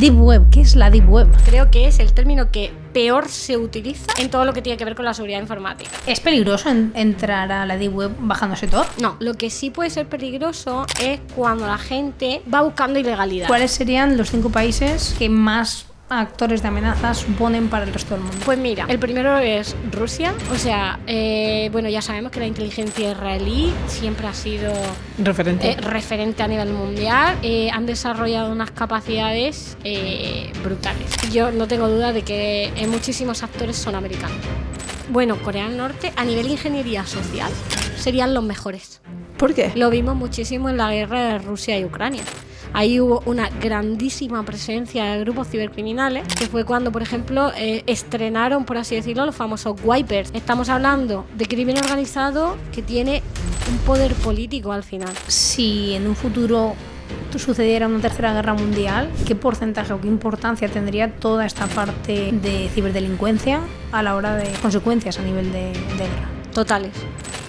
Deep Web, ¿qué es la Deep Web? Creo que es el término que peor se utiliza en todo lo que tiene que ver con la seguridad informática. ¿Es peligroso entrar a la Deep Web bajándose Tor? No, lo que sí puede ser peligroso es cuando la gente va buscando ilegalidad. ¿Cuáles serían los 5 países que más actores de amenaza suponen para el resto del mundo? Pues mira, el primero es Rusia. O sea, bueno, ya sabemos que la inteligencia israelí siempre ha sido referente a nivel mundial. Han desarrollado unas capacidades brutales. Yo no tengo duda de que muchísimos actores son americanos. Bueno, Corea del Norte, a nivel ingeniería social, serían los mejores. ¿Por qué? Lo vimos muchísimo en la guerra de Rusia y Ucrania. Ahí hubo una grandísima presencia de grupos cibercriminales, que fue cuando, por ejemplo, estrenaron, por así decirlo, los famosos wipers. Estamos hablando de crimen organizado que tiene un poder político al final. Si en un futuro sucediera una tercera guerra mundial, ¿qué porcentaje o qué importancia tendría toda esta parte de ciberdelincuencia a la hora de consecuencias a nivel de guerra? Totales.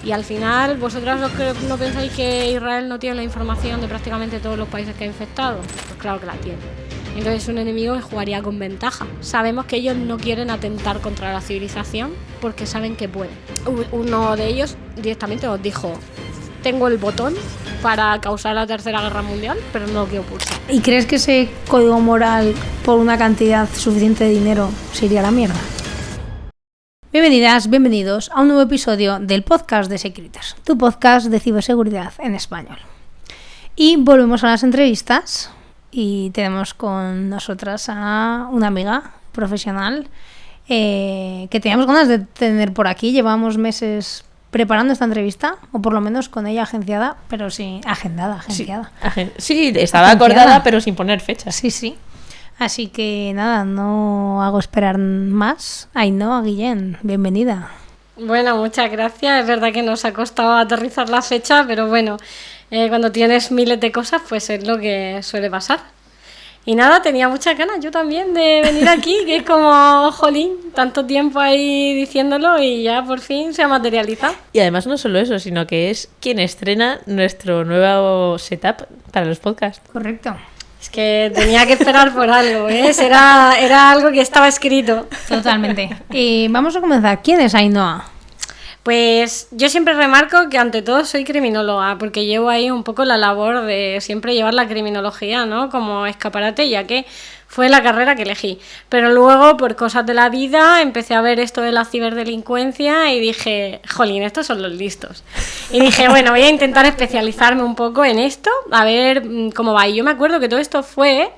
Y al final, ¿vosotros no pensáis que Israel no tiene la información de prácticamente todos los países que ha infectado? Pues claro que la tiene. Entonces es un enemigo que jugaría con ventaja. Sabemos que ellos no quieren atentar contra la civilización porque saben que pueden. Uno de ellos directamente os dijo: tengo el botón para causar la tercera guerra mundial, pero no lo quiero pulsar. ¿Y crees que ese código moral, por una cantidad suficiente de dinero, se iría a la mierda? Bienvenidas, bienvenidos a un nuevo episodio del podcast de Securitas, tu podcast de ciberseguridad en español. Y volvemos a las entrevistas y tenemos con nosotras a una amiga profesional que teníamos ganas de tener por aquí. Llevamos meses preparando esta entrevista, o por lo menos con ella agenciada, pero sí, agenciada. Sí, estaba acordada, pero sin poner fecha. Sí. Así que nada, no hago esperar más. Ainhoa Guillén, bienvenida. Bueno, muchas gracias. Es verdad que nos ha costado aterrizar la fecha, pero bueno, cuando tienes miles de cosas, pues es lo que suele pasar. Y nada, tenía muchas ganas yo también de venir aquí, que es como, jolín, tanto tiempo ahí diciéndolo y ya por fin se ha materializado. Y además no solo eso, sino que es quien estrena nuestro nuevo setup para los podcasts. Correcto. Es que tenía que esperar por algo, ¿eh? Era algo que estaba escrito. Totalmente. Y vamos a comenzar. ¿Quién es Ainhoa? Pues yo siempre remarco que ante todo soy criminóloga, porque llevo ahí un poco la labor de siempre llevar la criminología, ¿no?, como escaparate, ya que fue la carrera que elegí. Pero luego, por cosas de la vida, empecé a ver esto de la ciberdelincuencia y dije, jolín, estos son los listos. Y dije, bueno, voy a intentar especializarme un poco en esto, a ver cómo va. Y yo me acuerdo que todo esto fue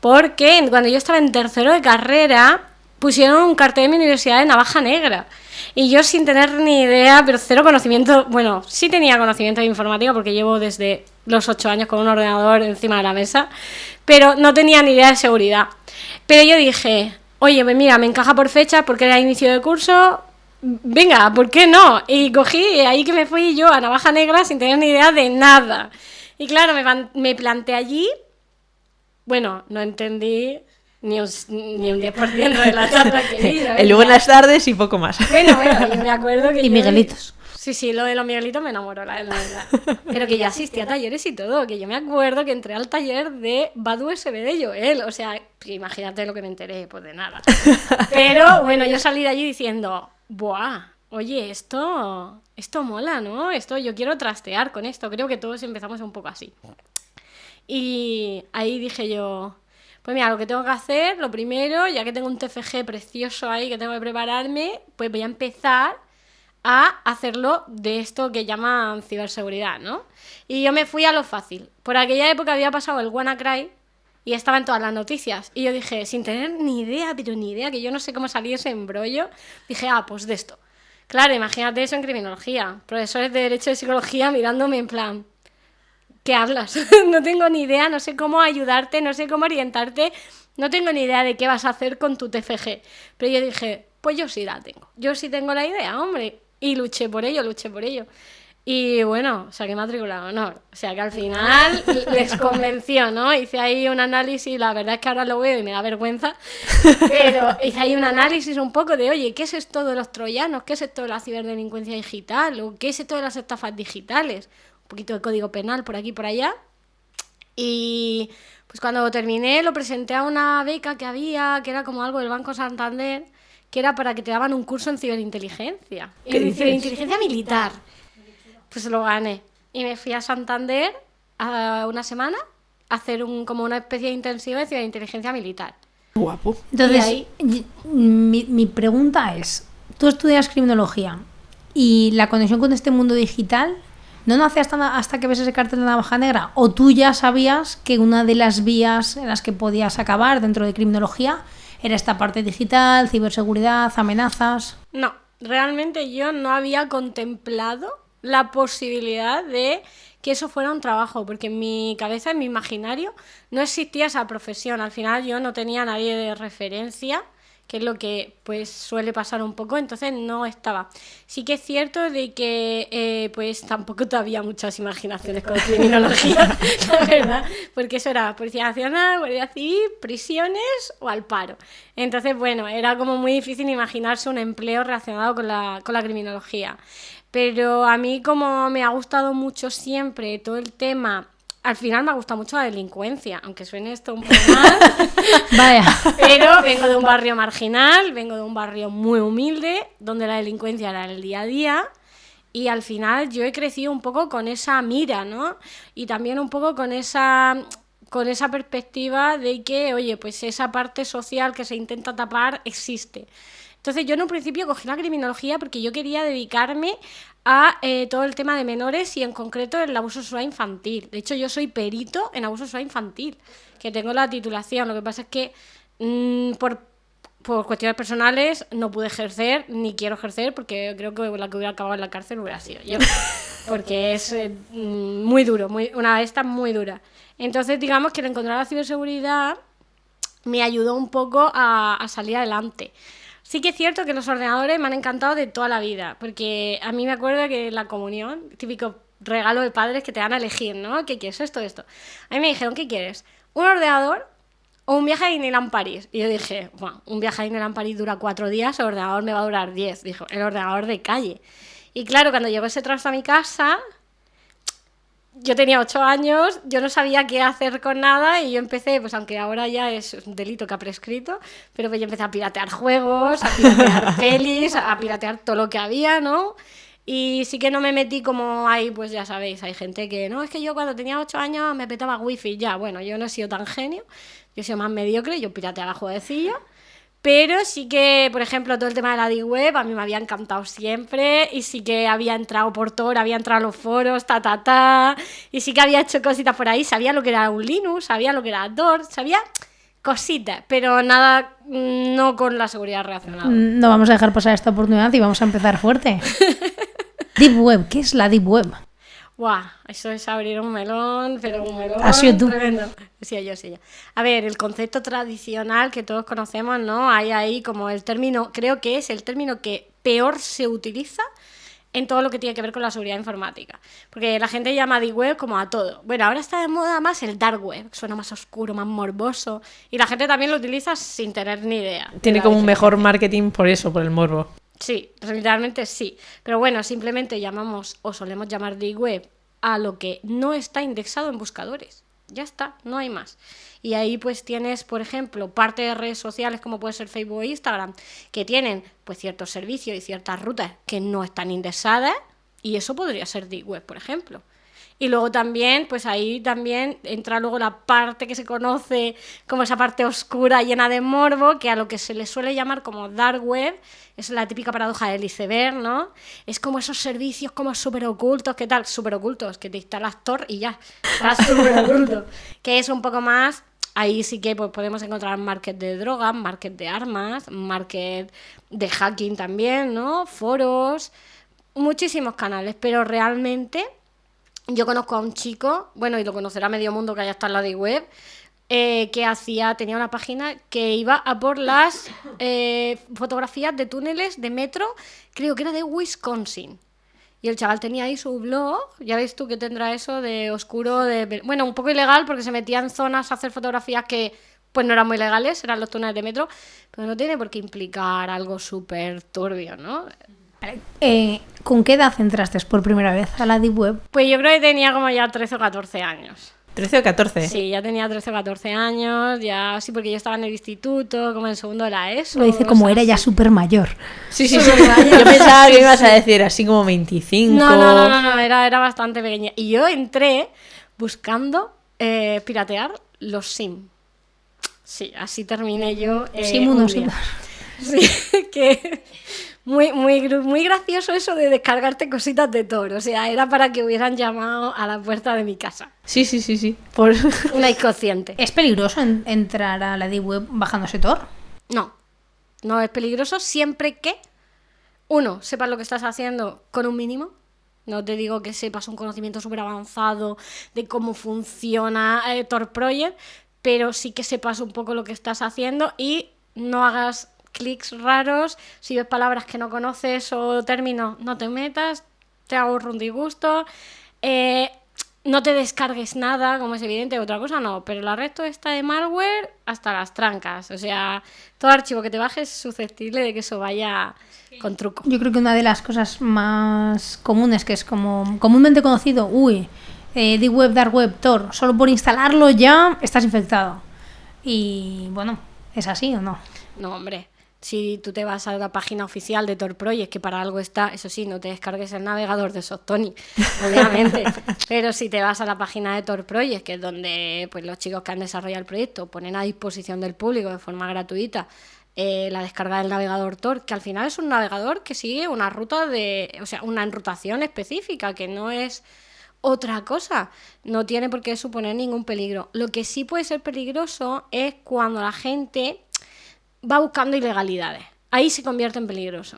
porque cuando yo estaba en tercero de carrera, pusieron un cartel en mi universidad de navaja negra. Y yo sin tener ni idea, pero cero conocimiento, bueno, sí tenía conocimiento de informática porque llevo desde los 8 años con un ordenador encima de la mesa, pero no tenía ni idea de seguridad. Pero yo dije, oye, pues mira, me encaja por fecha porque era inicio de curso, venga, ¿por qué no? Y cogí, ahí que me fui yo a navaja negra sin tener ni idea de nada. Y claro, me planté allí, bueno, no entendí ni un 10% de la charla que vi. El buenas tardes y poco más. Bueno, yo me acuerdo que... Y Miguelitos. Sí, lo de los Miguelitos me enamoró, la verdad. Pero que ya asistí a talleres y todo, que yo me acuerdo que entré al taller de Bad USB de Joel, o sea, imagínate lo que me enteré, pues de nada. Pero bueno, yo salí de allí diciendo, ¡buah! Oye, esto mola, ¿no? Yo quiero trastear con esto, creo que todos empezamos un poco así. Y ahí dije yo, pues mira, lo que tengo que hacer, lo primero, ya que tengo un TFG precioso ahí que tengo que prepararme, pues voy a empezar a hacerlo de esto que llaman ciberseguridad, ¿no? Y yo me fui a lo fácil. Por aquella época había pasado el WannaCry y estaba en todas las noticias. Y yo dije, sin tener ni idea, pero ni idea, que yo no sé cómo salir ese embrollo, dije, pues de esto. Claro, imagínate eso en criminología. Profesores de Derecho y Psicología mirándome en plan, ¿qué hablas? No tengo ni idea, no sé cómo ayudarte, no sé cómo orientarte, no tengo ni idea de qué vas a hacer con tu TFG. Pero yo dije, pues yo sí la tengo. Yo sí tengo la idea, hombre. Y luché por ello. Y bueno, saqué matrícula de honor. O sea que al final les convenció, ¿no? Hice ahí un análisis, la verdad es que ahora lo veo y me da vergüenza, pero hice ahí un análisis un poco de, oye, ¿qué es esto de los troyanos? ¿Qué es esto de la ciberdelincuencia digital? ¿O qué es esto de las estafas digitales? Un poquito de código penal por aquí y por allá. Y Pues cuando terminé lo presenté a una beca que había, que era como algo del Banco Santander, que era para que te daban un curso en ciberinteligencia. ¿Qué dices? Ciberinteligencia militar. Pues lo gané. Y me fui a Santander a una semana a hacer como una especie de intensivo de ciberinteligencia militar. Guapo. Entonces, ahí- mi pregunta es, tú estudias criminología y la conexión con este mundo digital no nace hasta que ves ese cartel de navaja negra, o tú ya sabías que una de las vías en las que podías acabar dentro de criminología era esta parte digital, ciberseguridad, amenazas. No, realmente yo no había contemplado la posibilidad de que eso fuera un trabajo, porque en mi cabeza, en mi imaginario, no existía esa profesión. Al final yo no tenía a nadie de referencia, que es lo que pues suele pasar un poco, entonces no estaba. Sí que es cierto de que pues tampoco había muchas imaginaciones con criminología, la verdad, porque eso era Policía Nacional, Guardia Civil, prisiones o al paro. Entonces, bueno, era como muy difícil imaginarse un empleo relacionado con la criminología. Pero a mí, como me ha gustado mucho siempre todo el tema, al final me ha gustado mucho la delincuencia, aunque suene esto un poco mal. Vaya. Pero vengo de un barrio marginal, vengo de un barrio muy humilde, donde la delincuencia era el día a día. Y al final yo he crecido un poco con esa mira, ¿no? Y también un poco con esa perspectiva de que, oye, pues esa parte social que se intenta tapar existe. Entonces yo en un principio cogí la criminología porque yo quería dedicarme a todo el tema de menores y en concreto el abuso sexual infantil. De hecho, yo soy perito en abuso sexual infantil, que tengo la titulación. Lo que pasa es que por cuestiones personales no pude ejercer, ni quiero ejercer, porque creo que la que hubiera acabado en la cárcel hubiera sido yo. Porque es muy duro, una de estas muy dura. Entonces, digamos que el encontrar la ciberseguridad me ayudó un poco a salir adelante. Sí que es cierto que los ordenadores me han encantado de toda la vida, porque a mí me acuerdo que en la comunión, típico regalo de padres que te dan a elegir, ¿no? ¿Qué quieres? Esto. A mí me dijeron, ¿qué quieres? ¿Un ordenador o un viaje a Disneyland París? Y yo dije, bueno, un viaje a Disneyland París dura 4 días, el ordenador me va a durar 10. Dijo, el ordenador de calle. Y claro, cuando llegó ese trasto a mi casa, yo tenía 8 años, yo no sabía qué hacer con nada y yo empecé, pues aunque ahora ya es un delito que ha prescrito, pero pues yo empecé a piratear juegos, a piratear pelis, a piratear todo lo que había, ¿no? Y sí que no me metí como ahí, pues ya sabéis, hay gente que, no, es que yo cuando tenía 8 años me petaba wifi, ya, bueno, yo no he sido tan genio, yo he sido más mediocre, yo pirateaba jueguecillos. Pero sí que, por ejemplo, todo el tema de la Deep Web a mí me había encantado siempre y sí que había entrado por Tor, había entrado a los foros, y sí que había hecho cositas por ahí, sabía lo que era un Linux, sabía lo que era Tor, sabía cositas, pero nada, no con la seguridad relacionada. No vamos a dejar pasar esta oportunidad y vamos a empezar fuerte. Deep Web, ¿qué es la Deep Web? Guau, eso es abrir un melón, pero un melón ¿Has sido tú? tremendo. Sí, yo. A ver, el concepto tradicional que todos conocemos, ¿no? Hay ahí como el término, creo que es el término que peor se utiliza en todo lo que tiene que ver con la seguridad informática. Porque la gente llama Deep Web como a todo. Bueno, ahora está de moda más el Dark Web, que suena más oscuro, más morboso. Y la gente también lo utiliza sin tener ni idea. Tiene como un mejor marketing por eso, por el morbo. Sí, realmente sí. Pero bueno, simplemente llamamos o solemos llamar Deep Web a lo que no está indexado en buscadores. Ya está, no hay más. Y ahí pues tienes, por ejemplo, parte de redes sociales como puede ser Facebook e Instagram, que tienen pues ciertos servicios y ciertas rutas que no están indexadas, y eso podría ser Deep Web, por ejemplo. Y luego también, pues ahí también entra luego la parte que se conoce como esa parte oscura llena de morbo, que a lo que se le suele llamar como Dark Web, es la típica paradoja del iceberg, ¿no? Es como esos servicios como súper ocultos, ¿qué tal? Súper ocultos, que te instalas Tor y ya, estás súper oculto. Que es un poco más, ahí sí que pues, podemos encontrar market de drogas, market de armas, market de hacking también, ¿no? Foros, muchísimos canales, pero realmente yo conozco a un chico, bueno, y lo conocerá medio mundo que haya estado en la Deep Web, que tenía una página que iba a por las fotografías de túneles de metro, creo que era de Wisconsin. Y el chaval tenía ahí su blog, ya ves tú que tendrá eso de oscuro, bueno, un poco ilegal porque se metía en zonas a hacer fotografías que pues no eran muy legales, eran los túneles de metro, pero no tiene por qué implicar algo súper turbio, ¿no? ¿Con qué edad entraste por primera vez a la Deep Web? Pues yo creo que tenía como ya 13 o 14 años. 13 o 14. Sí, ya tenía 13 o 14 años, ya sí, porque yo estaba en el instituto, como en segundo de la ESO. Lo dice como era ya súper mayor. Sí. Yo pensaba que ibas a decir así como 25. No, era bastante pequeña. Y yo entré buscando piratear los Sim. Sí, así terminé yo. Sim un 1, día. Sim 2. Sí, que muy gracioso eso de descargarte cositas de Tor. O sea, era para que hubieran llamado a la puerta de mi casa. Sí. Una inconsciente. ¿Es peligroso entrar a la Deep Web bajándose Tor? No es peligroso siempre que, uno, sepas lo que estás haciendo con un mínimo. No te digo que sepas un conocimiento súper avanzado de cómo funciona Tor Project, pero sí que sepas un poco lo que estás haciendo y no hagas clics raros. Si ves palabras que no conoces o términos, no te metas, te ahorro un disgusto. No te descargues nada, como es evidente, otra cosa no, pero el resto está de malware hasta las trancas. O sea, todo archivo que te bajes es susceptible de que eso vaya con truco. Yo creo que una de las cosas más comunes, que es como comúnmente conocido, Deep Web, Dark Web, Tor, solo por instalarlo ya estás infectado. Y bueno, ¿es así o no? No, hombre. Si tú te vas a la página oficial de Tor Project, que para algo está, eso sí, no te descargues el navegador de Softony, obviamente. Pero si te vas a la página de Tor Project, que es donde pues, los chicos que han desarrollado el proyecto ponen a disposición del público de forma gratuita la descarga del navegador Tor, que al final es un navegador que sigue una ruta una enrutación específica, que no es otra cosa, no tiene por qué suponer ningún peligro. Lo que sí puede ser peligroso es cuando la gente va buscando ilegalidades. Ahí se convierte en peligroso.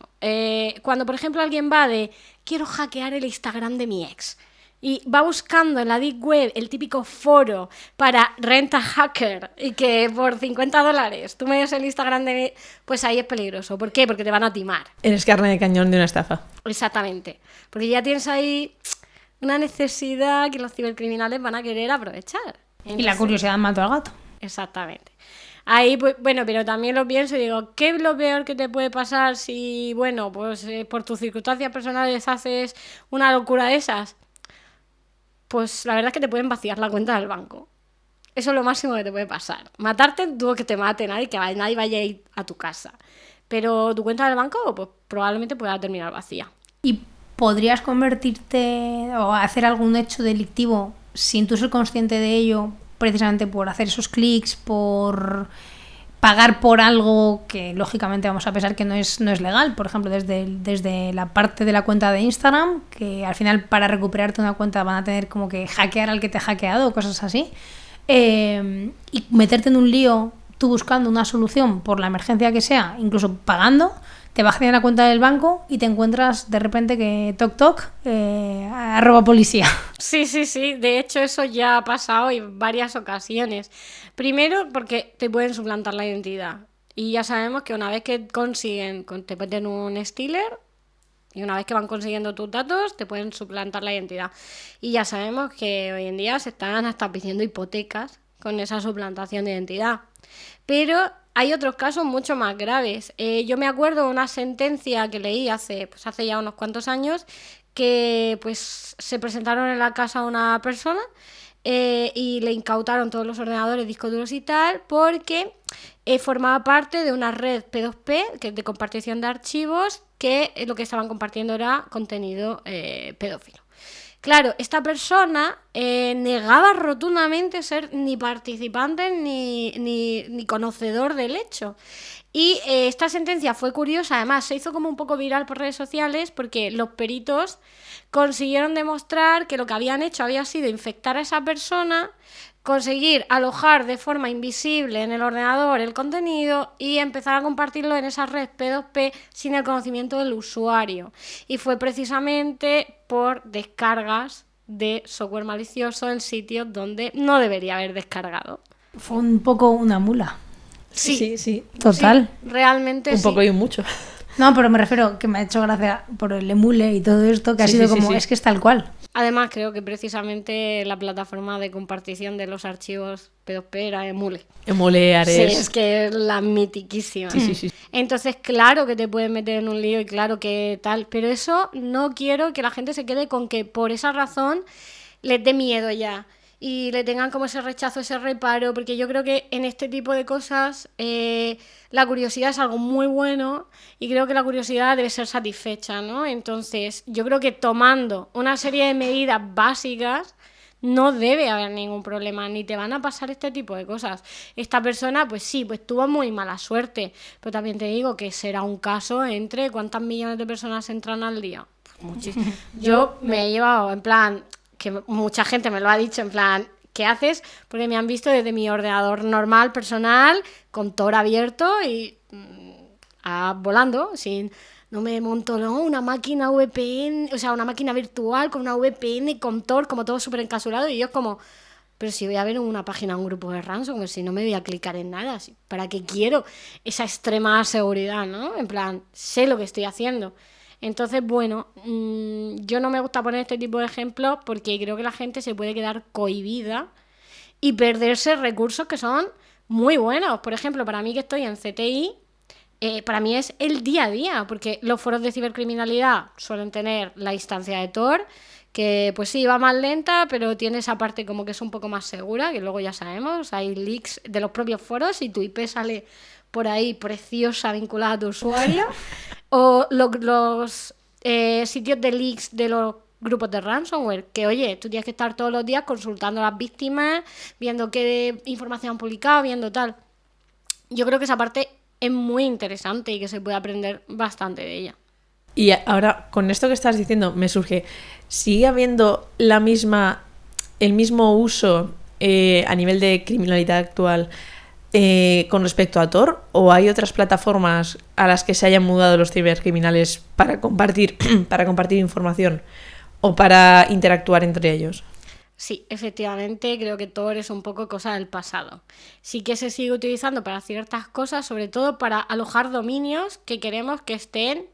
Cuando, por ejemplo, alguien va de quiero hackear el Instagram de mi ex y va buscando en la Deep Web el típico foro para renta hacker y que por $50 tú me des el Instagram de mi... Pues ahí es peligroso. ¿Por qué? Porque te van a timar. Eres carne de cañón de una estafa. Exactamente. Porque ya tienes ahí una necesidad que los cibercriminales van a querer aprovechar. Entonces, y la curiosidad mató al gato. Exactamente. Ahí, pues, bueno, pero también lo pienso y digo, ¿qué es lo peor que te puede pasar si, bueno, pues por tus circunstancias personales haces una locura de esas? Pues la verdad es que te pueden vaciar la cuenta del banco. Eso es lo máximo que te puede pasar. Matarte, dudo que te mate nadie, que nadie vaya a ir a tu casa. Pero tu cuenta del banco, pues probablemente pueda terminar vacía. ¿Y podrías convertirte o hacer algún hecho delictivo sin tú ser consciente de ello, precisamente por hacer esos clics, por pagar por algo que lógicamente vamos a pensar que no es legal? Por ejemplo, desde la parte de la cuenta de Instagram, que al final para recuperarte una cuenta van a tener como que hackear al que te ha hackeado o cosas así, y meterte en un lío tú buscando una solución por la emergencia que sea, incluso pagando, te bajas a la cuenta del banco y te encuentras de repente que toc @policía. Sí. De hecho, eso ya ha pasado en varias ocasiones. Primero, porque te pueden suplantar la identidad. Y ya sabemos que una vez que consiguen, te meten un stealer, y una vez que van consiguiendo tus datos, te pueden suplantar la identidad. Y ya sabemos que hoy en día se están hasta pidiendo hipotecas con esa suplantación de identidad. Pero hay otros casos mucho más graves. Yo me acuerdo de una sentencia que leí hace ya unos cuantos años, que pues se presentaron en la casa de una persona y le incautaron todos los ordenadores, discos duros y tal, porque formaba parte de una red P2P, que es de compartición de archivos, que lo que estaban compartiendo era contenido pedófilo. Claro, esta persona negaba rotundamente ser ni participante ni conocedor del hecho. Y esta sentencia fue curiosa, además se hizo como un poco viral por redes sociales porque los peritos consiguieron demostrar que lo que habían hecho había sido infectar a esa persona, conseguir alojar de forma invisible en el ordenador el contenido y empezar a compartirlo en esa red P2P sin el conocimiento del usuario. Y fue precisamente por descargas de software malicioso en sitios donde no debería haber descargado. Fue un poco una mula. Sí. Total. Sí, realmente un sí. poco y un mucho. No, pero me refiero que me ha hecho gracia por el emule y todo esto, que ha sido como, es que es tal cual. Además, creo que precisamente la plataforma de compartición de los archivos P2P era Emule. Emule, Ares. Sí, es que es la mitiquísima. Sí. Entonces, claro que te pueden meter en un lío y claro que tal, pero eso no quiero que la gente se quede con que por esa razón les dé miedo ya. y le tengan como ese rechazo, ese reparo, porque yo creo que en este tipo de cosas la curiosidad es algo muy bueno y creo que la curiosidad debe ser satisfecha, ¿no? Entonces, yo creo que tomando una serie de medidas básicas no debe haber ningún problema, ni te van a pasar este tipo de cosas. Esta persona, pues sí, pues tuvo muy mala suerte, pero también te digo que será un caso entre cuántas millones de personas entran al día. Pues muchísimo. Yo me he llevado, en plan, que mucha gente me lo ha dicho, en plan, ¿qué haces? Porque me han visto desde mi ordenador normal, personal, con Tor abierto y volando, sin... No me monto, ¿no? Una máquina VPN, o sea, una máquina virtual con una VPN, con Tor, como todo súper encapsulado. Y yo como, pero si voy a ver una página, un grupo de ransomware, si no me voy a clicar en nada, ¿para qué quiero esa extrema seguridad, ¿no? En plan, sé lo que estoy haciendo. Entonces, bueno, yo no me gusta poner este tipo de ejemplos porque creo que la gente se puede quedar cohibida y perderse recursos que son muy buenos. Por ejemplo, para mí que estoy en CTI... para mí es el día a día, porque los foros de cibercriminalidad suelen tener la instancia de Tor, que pues sí, va más lenta, pero tiene esa parte como que es un poco más segura, que luego ya sabemos, hay leaks de los propios foros y tu IP sale por ahí preciosa vinculada a tu usuario, o los sitios de leaks de los grupos de ransomware, que oye, tú tienes que estar todos los días consultando a las víctimas, viendo qué información han publicado, viendo tal. Yo creo que esa parte es muy interesante y que se puede aprender bastante de ella. Y ahora, con esto que estás diciendo, me surge, ¿sigue habiendo el mismo uso a nivel de criminalidad actual con respecto a Tor? ¿O hay otras plataformas a las que se hayan mudado los cibercriminales para compartir información o para interactuar entre ellos? Sí, efectivamente, creo que Tor es un poco cosa del pasado. Sí que se sigue utilizando para ciertas cosas, sobre todo para alojar dominios que queremos que estén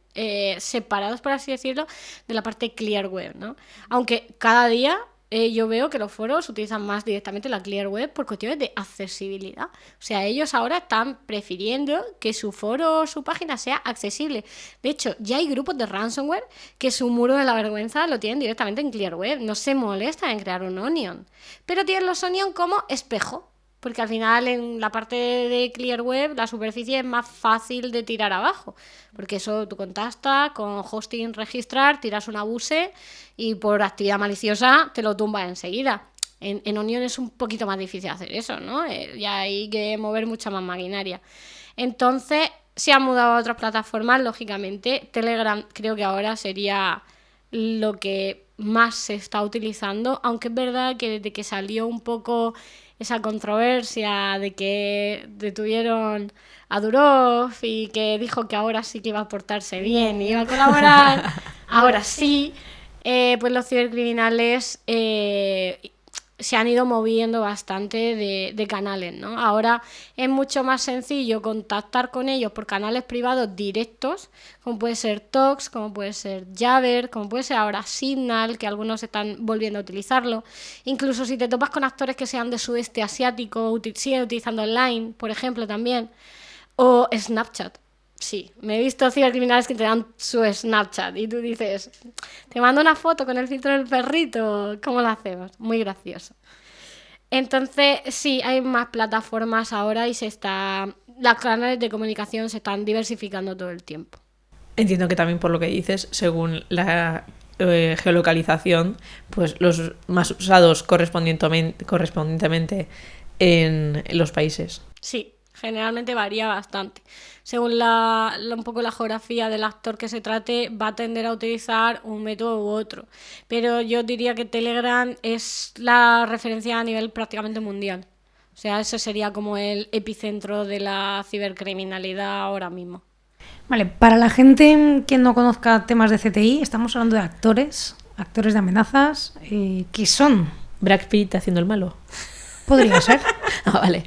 separados, por así decirlo, de la parte clear web, ¿no? Aunque cada día yo veo que los foros utilizan más directamente la clear web por cuestiones de accesibilidad. O sea, ellos ahora están prefiriendo que su foro o su página sea accesible. De hecho, ya hay grupos de ransomware que su muro de la vergüenza lo tienen directamente en clear web. No se molestan en crear un onion. Pero tienen los onion como espejo. Porque al final en la parte de clear web la superficie es más fácil de tirar abajo. Porque eso tú contactas con hosting registrar, tiras una buse y por actividad maliciosa te lo tumbas enseguida. En Onion es un poquito más difícil hacer eso, ¿no? Ya hay que mover mucha más maquinaria. Entonces se han mudado a otras plataformas, lógicamente. Telegram creo que ahora sería lo que más se está utilizando, aunque es verdad que desde que salió un poco esa controversia de que detuvieron a Durov y que dijo que ahora sí que iba a portarse bien y iba a colaborar, ahora sí, pues los cibercriminales se han ido moviendo bastante de canales, ¿no? Ahora es mucho más sencillo contactar con ellos por canales privados directos, como puede ser Tox, como puede ser Jabber, como puede ser ahora Signal, que algunos están volviendo a utilizarlo. Incluso si te topas con actores que sean de sudeste asiático, siguen utilizando Line, por ejemplo, también, o Snapchat. Sí, me he visto cibercriminales que te dan su Snapchat y tú dices, te mando una foto con el filtro del perrito, ¿cómo lo hacemos? Muy gracioso. Entonces, sí, hay más plataformas ahora y las canales de comunicación se están diversificando todo el tiempo. Entiendo que también por lo que dices, según la geolocalización, pues los más usados correspondientemente en los países. Sí, generalmente varía bastante. Según un poco la geografía del actor que se trate, va a tender a utilizar un método u otro. Pero yo diría que Telegram es la referencia a nivel prácticamente mundial. O sea, ese sería como el epicentro de la cibercriminalidad ahora mismo. Vale, para la gente que no conozca temas de CTI, estamos hablando de actores de amenazas, ¿qué son? Brad Pitt haciendo el malo. Podría ser. Ah, vale.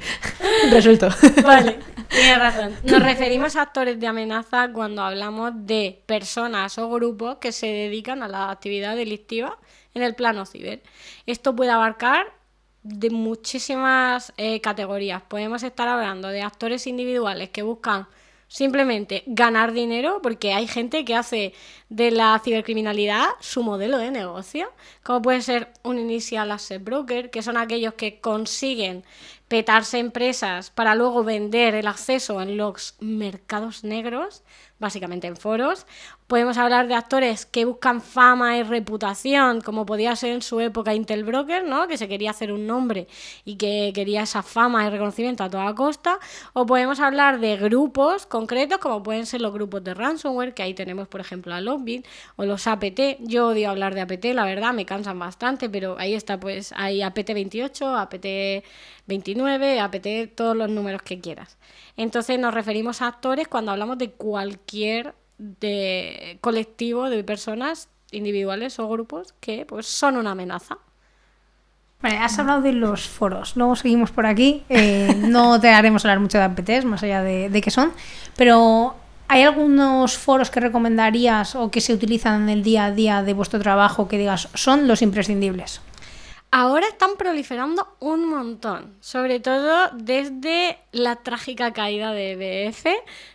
Resuelto. Vale, tienes razón. Nos referimos a actores de amenaza cuando hablamos de personas o grupos que se dedican a la actividad delictiva en el plano ciber. Esto puede abarcar de muchísimas categorías. Podemos estar hablando de actores individuales que buscan simplemente ganar dinero, porque hay gente que hace de la cibercriminalidad su modelo de negocio, como puede ser un initial asset broker, que son aquellos que consiguen petarse empresas para luego vender el acceso en los mercados negros, básicamente en foros. Podemos hablar de actores que buscan fama y reputación, como podía ser en su época Intel Broker, ¿no? Que se quería hacer un nombre y que quería esa fama y reconocimiento a toda costa. O podemos hablar de grupos concretos, como pueden ser los grupos de ransomware, que ahí tenemos, por ejemplo, a Lockbit, o los APT. Yo odio hablar de APT, la verdad, me cansan bastante, pero ahí está, pues, hay APT 28, APT 29, APT, todos los números que quieras. Entonces nos referimos a actores cuando hablamos de cualquier colectivo de personas individuales o grupos que pues son una amenaza. Vale, has hablado de los foros, luego seguimos por aquí, no te haremos hablar mucho de APTs, más allá de qué son, pero ¿hay algunos foros que recomendarías o que se utilizan en el día a día de vuestro trabajo que digas son los imprescindibles? Ahora están proliferando un montón, sobre todo desde la trágica caída de BF,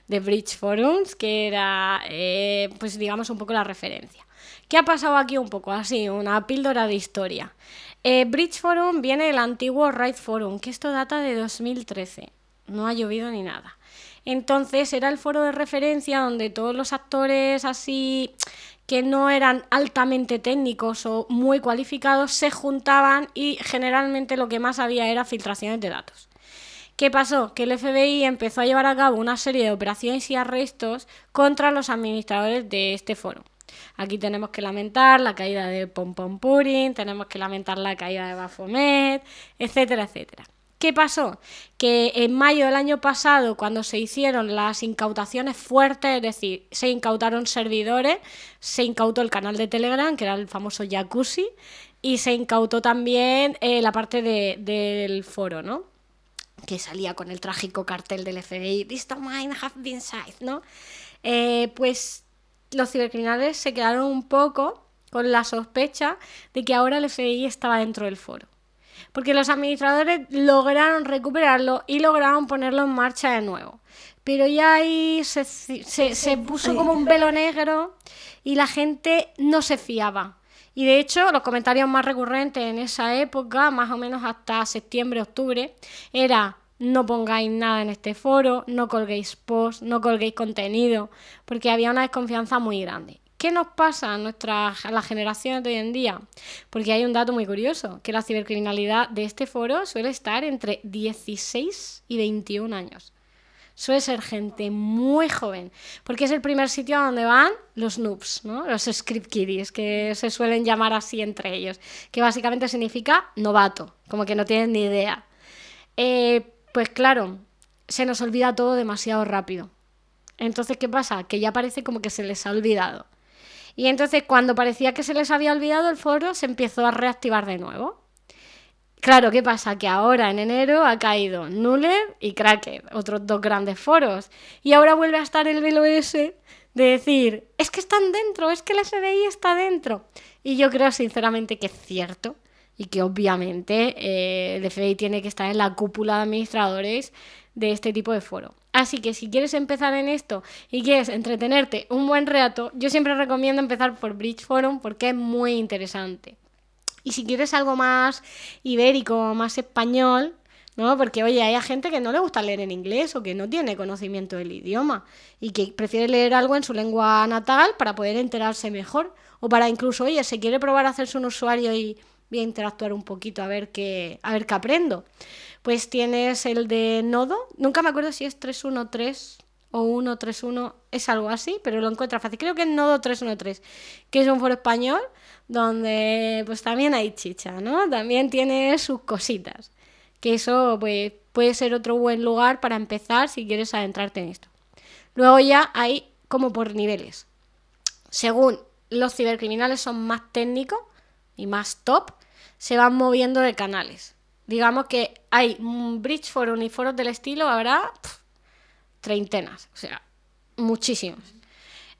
de Bridge Forums, que era, pues digamos, un poco la referencia. ¿Qué ha pasado aquí un poco? Así, una píldora de historia. Bridge Forum viene del antiguo Right Forum, que esto data de 2013, no ha llovido ni nada. Entonces era el foro de referencia donde todos los actores así que no eran altamente técnicos o muy cualificados se juntaban y generalmente lo que más había era filtraciones de datos. ¿Qué pasó? Que el FBI empezó a llevar a cabo una serie de operaciones y arrestos contra los administradores de este foro. Aquí tenemos que lamentar la caída de Pom Pom Purin, tenemos que lamentar la caída de Baphomet, etcétera, etcétera. ¿Qué pasó? Que en mayo del año pasado, cuando se hicieron las incautaciones fuertes, es decir, se incautaron servidores, se incautó el canal de Telegram, que era el famoso Jacuzzi, y se incautó también la parte del foro, ¿no? Que salía con el trágico cartel del FBI, "This domain have been seized", ¿no? Pues los cibercriminales se quedaron un poco con la sospecha de que ahora el FBI estaba dentro del foro. Porque los administradores lograron recuperarlo y lograron ponerlo en marcha de nuevo. Pero ya ahí se puso como un velo negro y la gente no se fiaba. Y de hecho, los comentarios más recurrentes en esa época, más o menos hasta septiembre, octubre, era: no pongáis nada en este foro, no colguéis posts, no colguéis contenido, porque había una desconfianza muy grande. ¿Qué nos pasa a las generaciones de hoy en día? Porque hay un dato muy curioso, que la cibercriminalidad de este foro suele estar entre 16 y 21 años. Suele ser gente muy joven, porque es el primer sitio a donde van los noobs, ¿no? Los script kiddies, que se suelen llamar así entre ellos, que básicamente significa novato, como que no tienen ni idea. Pues claro, se nos olvida todo demasiado rápido. Entonces, ¿qué pasa? Que ya parece como que se les ha olvidado. Y entonces, cuando parecía que se les había olvidado, el foro se empezó a reactivar de nuevo. Claro, ¿qué pasa? Que ahora en enero ha caído Nuller y Cracker, otros dos grandes foros. Y ahora vuelve a estar el velo ese de decir, es que están dentro, es que el FBI está dentro. Y yo creo sinceramente que es cierto y que obviamente el FBI tiene que estar en la cúpula de administradores de este tipo de foro. Así que si quieres empezar en esto y quieres entretenerte un buen rato, yo siempre recomiendo empezar por Bridge Forum porque es muy interesante. Y si quieres algo más ibérico, más español, ¿no? Porque, oye, hay gente que no le gusta leer en inglés o que no tiene conocimiento del idioma y que prefiere leer algo en su lengua natal para poder enterarse mejor. O para incluso, oye, se quiere probar a hacerse un usuario y voy a interactuar un poquito a ver qué aprendo. Pues tienes el de Nodo, nunca me acuerdo si es 313 o 131, es algo así, pero lo encuentras fácil. Creo que es Nodo 313, que es un foro español donde pues también hay chicha, ¿no? También tiene sus cositas. Que eso pues, puede ser otro buen lugar para empezar si quieres adentrarte en esto. Luego ya hay como por niveles. Según los cibercriminales son más técnicos y más top, se van moviendo de canales. Digamos que hay Bridge Forum y foros del estilo, habrá treintenas, o sea, muchísimos.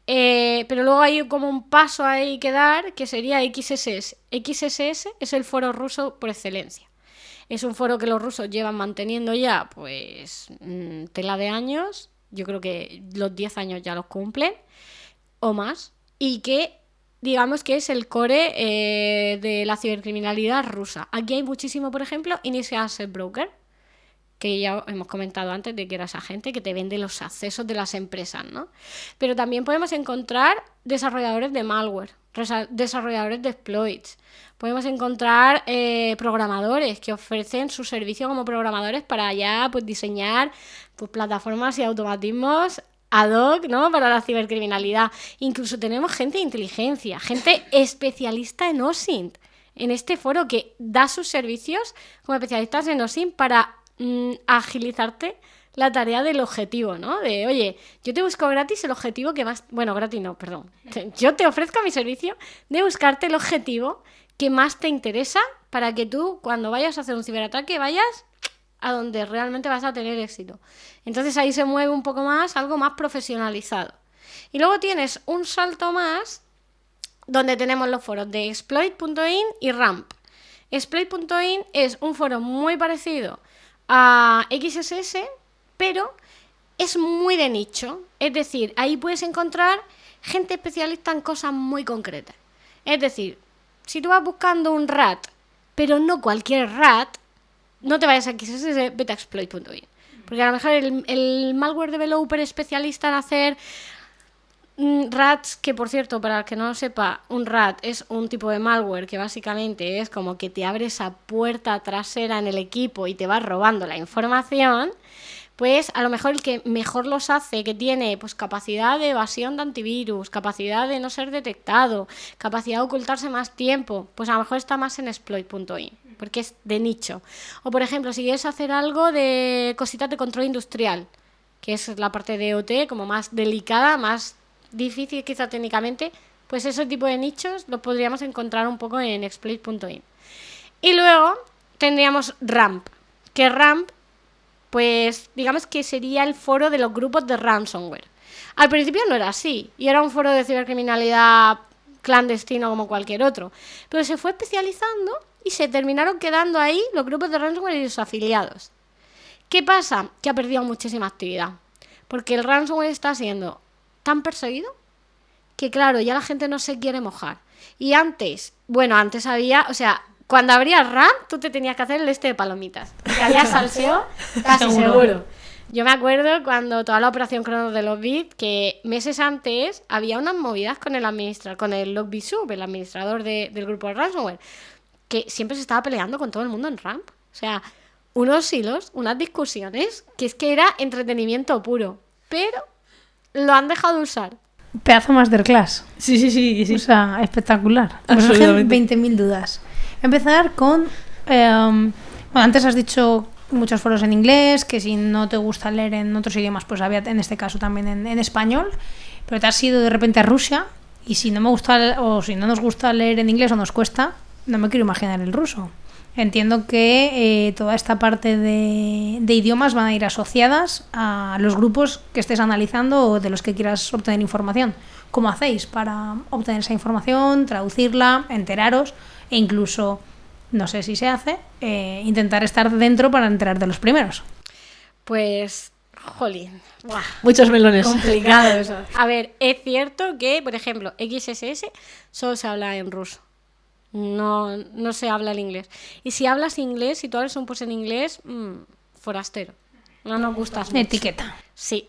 Pero luego hay como un paso ahí que dar, que sería XSS. XSS es el foro ruso por excelencia. Es un foro que los rusos llevan manteniendo ya, pues, tela de años yo creo que los 10 años ya los cumplen, o más, y que digamos que es el core de la cibercriminalidad rusa. Aquí hay muchísimo, por ejemplo, Initial Asset Broker, que ya hemos comentado antes de que era esa gente que te vende los accesos de las empresas, ¿no? Pero también podemos encontrar desarrolladores de malware, desarrolladores de exploits. Podemos encontrar programadores que ofrecen su servicio como programadores para ya pues, diseñar pues, plataformas y automatismos ad hoc, ¿no? Para la cibercriminalidad. Incluso tenemos gente de inteligencia, gente especialista en OSINT, en este foro que da sus servicios como especialistas en OSINT para agilizarte la tarea del objetivo, ¿no? De, oye, yo te busco gratis el objetivo que más... Bueno, gratis no, perdón. Yo te ofrezco mi servicio de buscarte el objetivo que más te interesa para que tú, cuando vayas a hacer un ciberataque, vayas a donde realmente vas a tener éxito. Entonces ahí se mueve un poco más, algo más profesionalizado. Y luego tienes un salto más donde tenemos los foros de exploit.in y ramp. Exploit.in es un foro muy parecido a XSS, pero es muy de nicho. Es decir, ahí puedes encontrar gente especialista en cosas muy concretas. Es decir, si tú vas buscando un RAT, pero no cualquier RAT, no te vayas a XSS, vete a exploit.in. Porque a lo mejor el malware developer especialista en hacer RATs, que por cierto, para el que no lo sepa, un RAT es un tipo de malware que básicamente es como que te abre esa puerta trasera en el equipo y te va robando la información, pues a lo mejor el que mejor los hace, que tiene pues capacidad de evasión de antivirus, capacidad de no ser detectado, capacidad de ocultarse más tiempo, pues a lo mejor está más en exploit.in, porque es de nicho. O por ejemplo, si quieres hacer algo de cositas de control industrial, que es la parte de OT como más delicada, más difícil quizá técnicamente, pues ese tipo de nichos los podríamos encontrar un poco en exploit.in. Y luego tendríamos RAMP, que RAMP pues digamos que sería el foro de los grupos de ransomware. Al principio no era así, y era un foro de cibercriminalidad clandestino como cualquier otro, pero se fue especializando y se terminaron quedando ahí los grupos de ransomware y sus afiliados. ¿Qué pasa? Que ha perdido muchísima actividad, porque el ransomware está siendo tan perseguido que claro, ya la gente no se quiere mojar. Y antes había, o sea, cuando abrías RAM, tú te tenías que hacer el de palomitas. Que había salseo casi seguro. Yo me acuerdo cuando toda la operación Cronos de los bits, que meses antes había unas movidas con el LogBitSub, el administrador del grupo de ransomware, que siempre se estaba peleando con todo el mundo en RAMP. O sea, unos hilos, unas discusiones, que es que era entretenimiento puro. Pero lo han dejado de usar. Pedazo masterclass. Sí. O sea, espectacular. Me surgen 20.000 dudas. Empezar con... bueno, antes has dicho muchos foros en inglés, que si no te gusta leer en otros idiomas, pues había en este caso también en español, pero te has ido de repente a Rusia y si no me gusta o si no nos gusta leer en inglés o nos cuesta, no me quiero imaginar el ruso. Entiendo que toda esta parte de idiomas van a ir asociadas a los grupos que estés analizando o de los que quieras obtener información. ¿Cómo hacéis para obtener esa información, traducirla, enteraros e incluso, no sé si se hace, intentar estar dentro para enterar de los primeros? Pues, jolín, ¡buah! Muchos melones. Complicado eso. A ver, es cierto que, por ejemplo, XSS solo se habla en ruso. No se habla el inglés. Y si hablas inglés, si tú hablas un post en inglés, forastero. No nos gustas mucho. Etiqueta. Sí.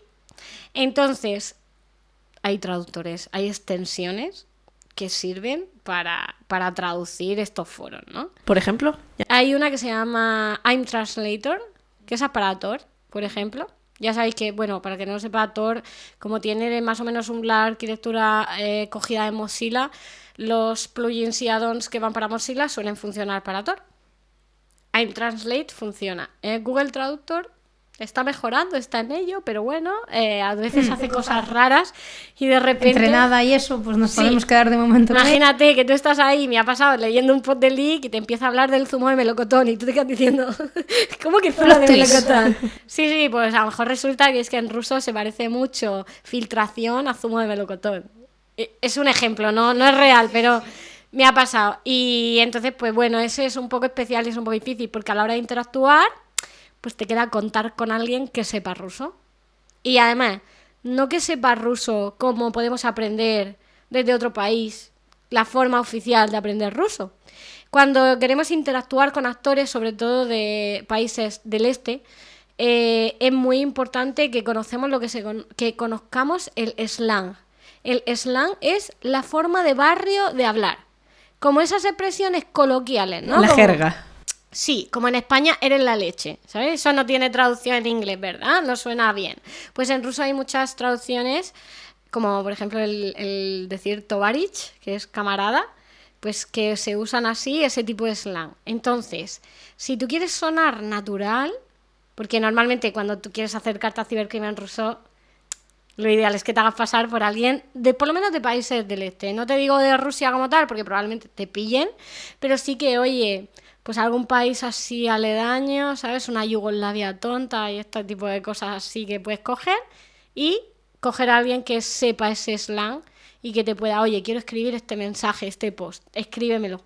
Entonces, hay traductores, hay extensiones que sirven para traducir estos foros, ¿no? Por ejemplo. Hay una que se llama I'm Translator, que es para Tor, por ejemplo. Ya sabéis que, bueno, para que no lo sepa, Tor, como tiene más o menos la arquitectura cogida de Mozilla, los plugins y add-ons que van para Mozilla suelen funcionar para Tor. iTranslate funciona. Google Traductor está mejorando, está en ello, pero bueno, a veces hace cosas raras y de repente... Entre nada y eso, pues nos podemos quedar de momento. Imagínate que tú estás ahí, me ha pasado leyendo un post de leak y te empieza a hablar del zumo de melocotón y tú te quedas diciendo, ¿cómo que zumo de melocotón? Sí, pues a lo mejor resulta que es que en ruso se parece mucho filtración a zumo de melocotón. Es un ejemplo, no es real, pero me ha pasado. Y entonces, pues bueno, ese es un poco especial y es un poco difícil, porque a la hora de interactuar, pues te queda contar con alguien que sepa ruso. Y además, no que sepas ruso como podemos aprender desde otro país, la forma oficial de aprender ruso. Cuando queremos interactuar con actores, sobre todo de países del este, es muy importante que que conozcamos el slang. El slang es la forma de barrio de hablar. Como esas expresiones coloquiales, ¿no? La Como, jerga. sí, como en España eres la leche, ¿sabes? Eso no tiene traducción en inglés, ¿verdad? No suena bien. Pues en ruso hay muchas traducciones, como por ejemplo el decir tovarich, que es camarada, pues que se usan así, ese tipo de slang. Entonces, si tú quieres sonar natural, porque normalmente cuando tú quieres acercarte a cibercrimen ruso, lo ideal es que te hagas pasar por alguien de por lo menos de países del este. No te digo de Rusia como tal, porque probablemente te pillen, pero sí que, oye, pues algún país así aledaño, ¿sabes? Una Yugoslavia tonta y este tipo de cosas así que puedes coger y coger a alguien que sepa ese slang y que te pueda, oye, quiero escribir este mensaje, este post, escríbemelo.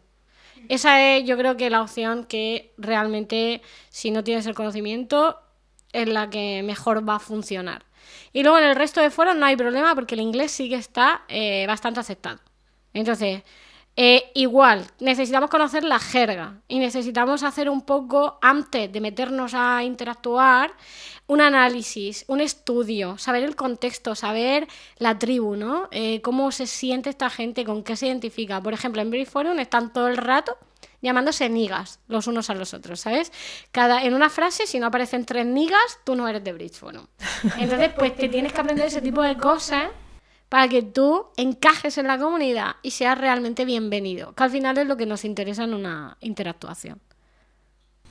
Esa es, yo creo que la opción que realmente, si no tienes el conocimiento, es la que mejor va a funcionar. Y luego en el resto de foros no hay problema porque el inglés sí que está bastante aceptado. Entonces, igual, necesitamos conocer la jerga y necesitamos hacer un poco, antes de meternos a interactuar, un análisis, un estudio, saber el contexto, saber la tribu, ¿no? Cómo se siente esta gente, con qué se identifica. Por ejemplo, en Brave Forum están todo el rato llamándose niggas los unos a los otros, ¿sabes? En una frase, si no aparecen 3 niggas, tú no eres de Bridge Forum. Entonces, pues te tienes que aprender ese tipo de cosas para que tú encajes en la comunidad y seas realmente bienvenido, que al final es lo que nos interesa en una interactuación.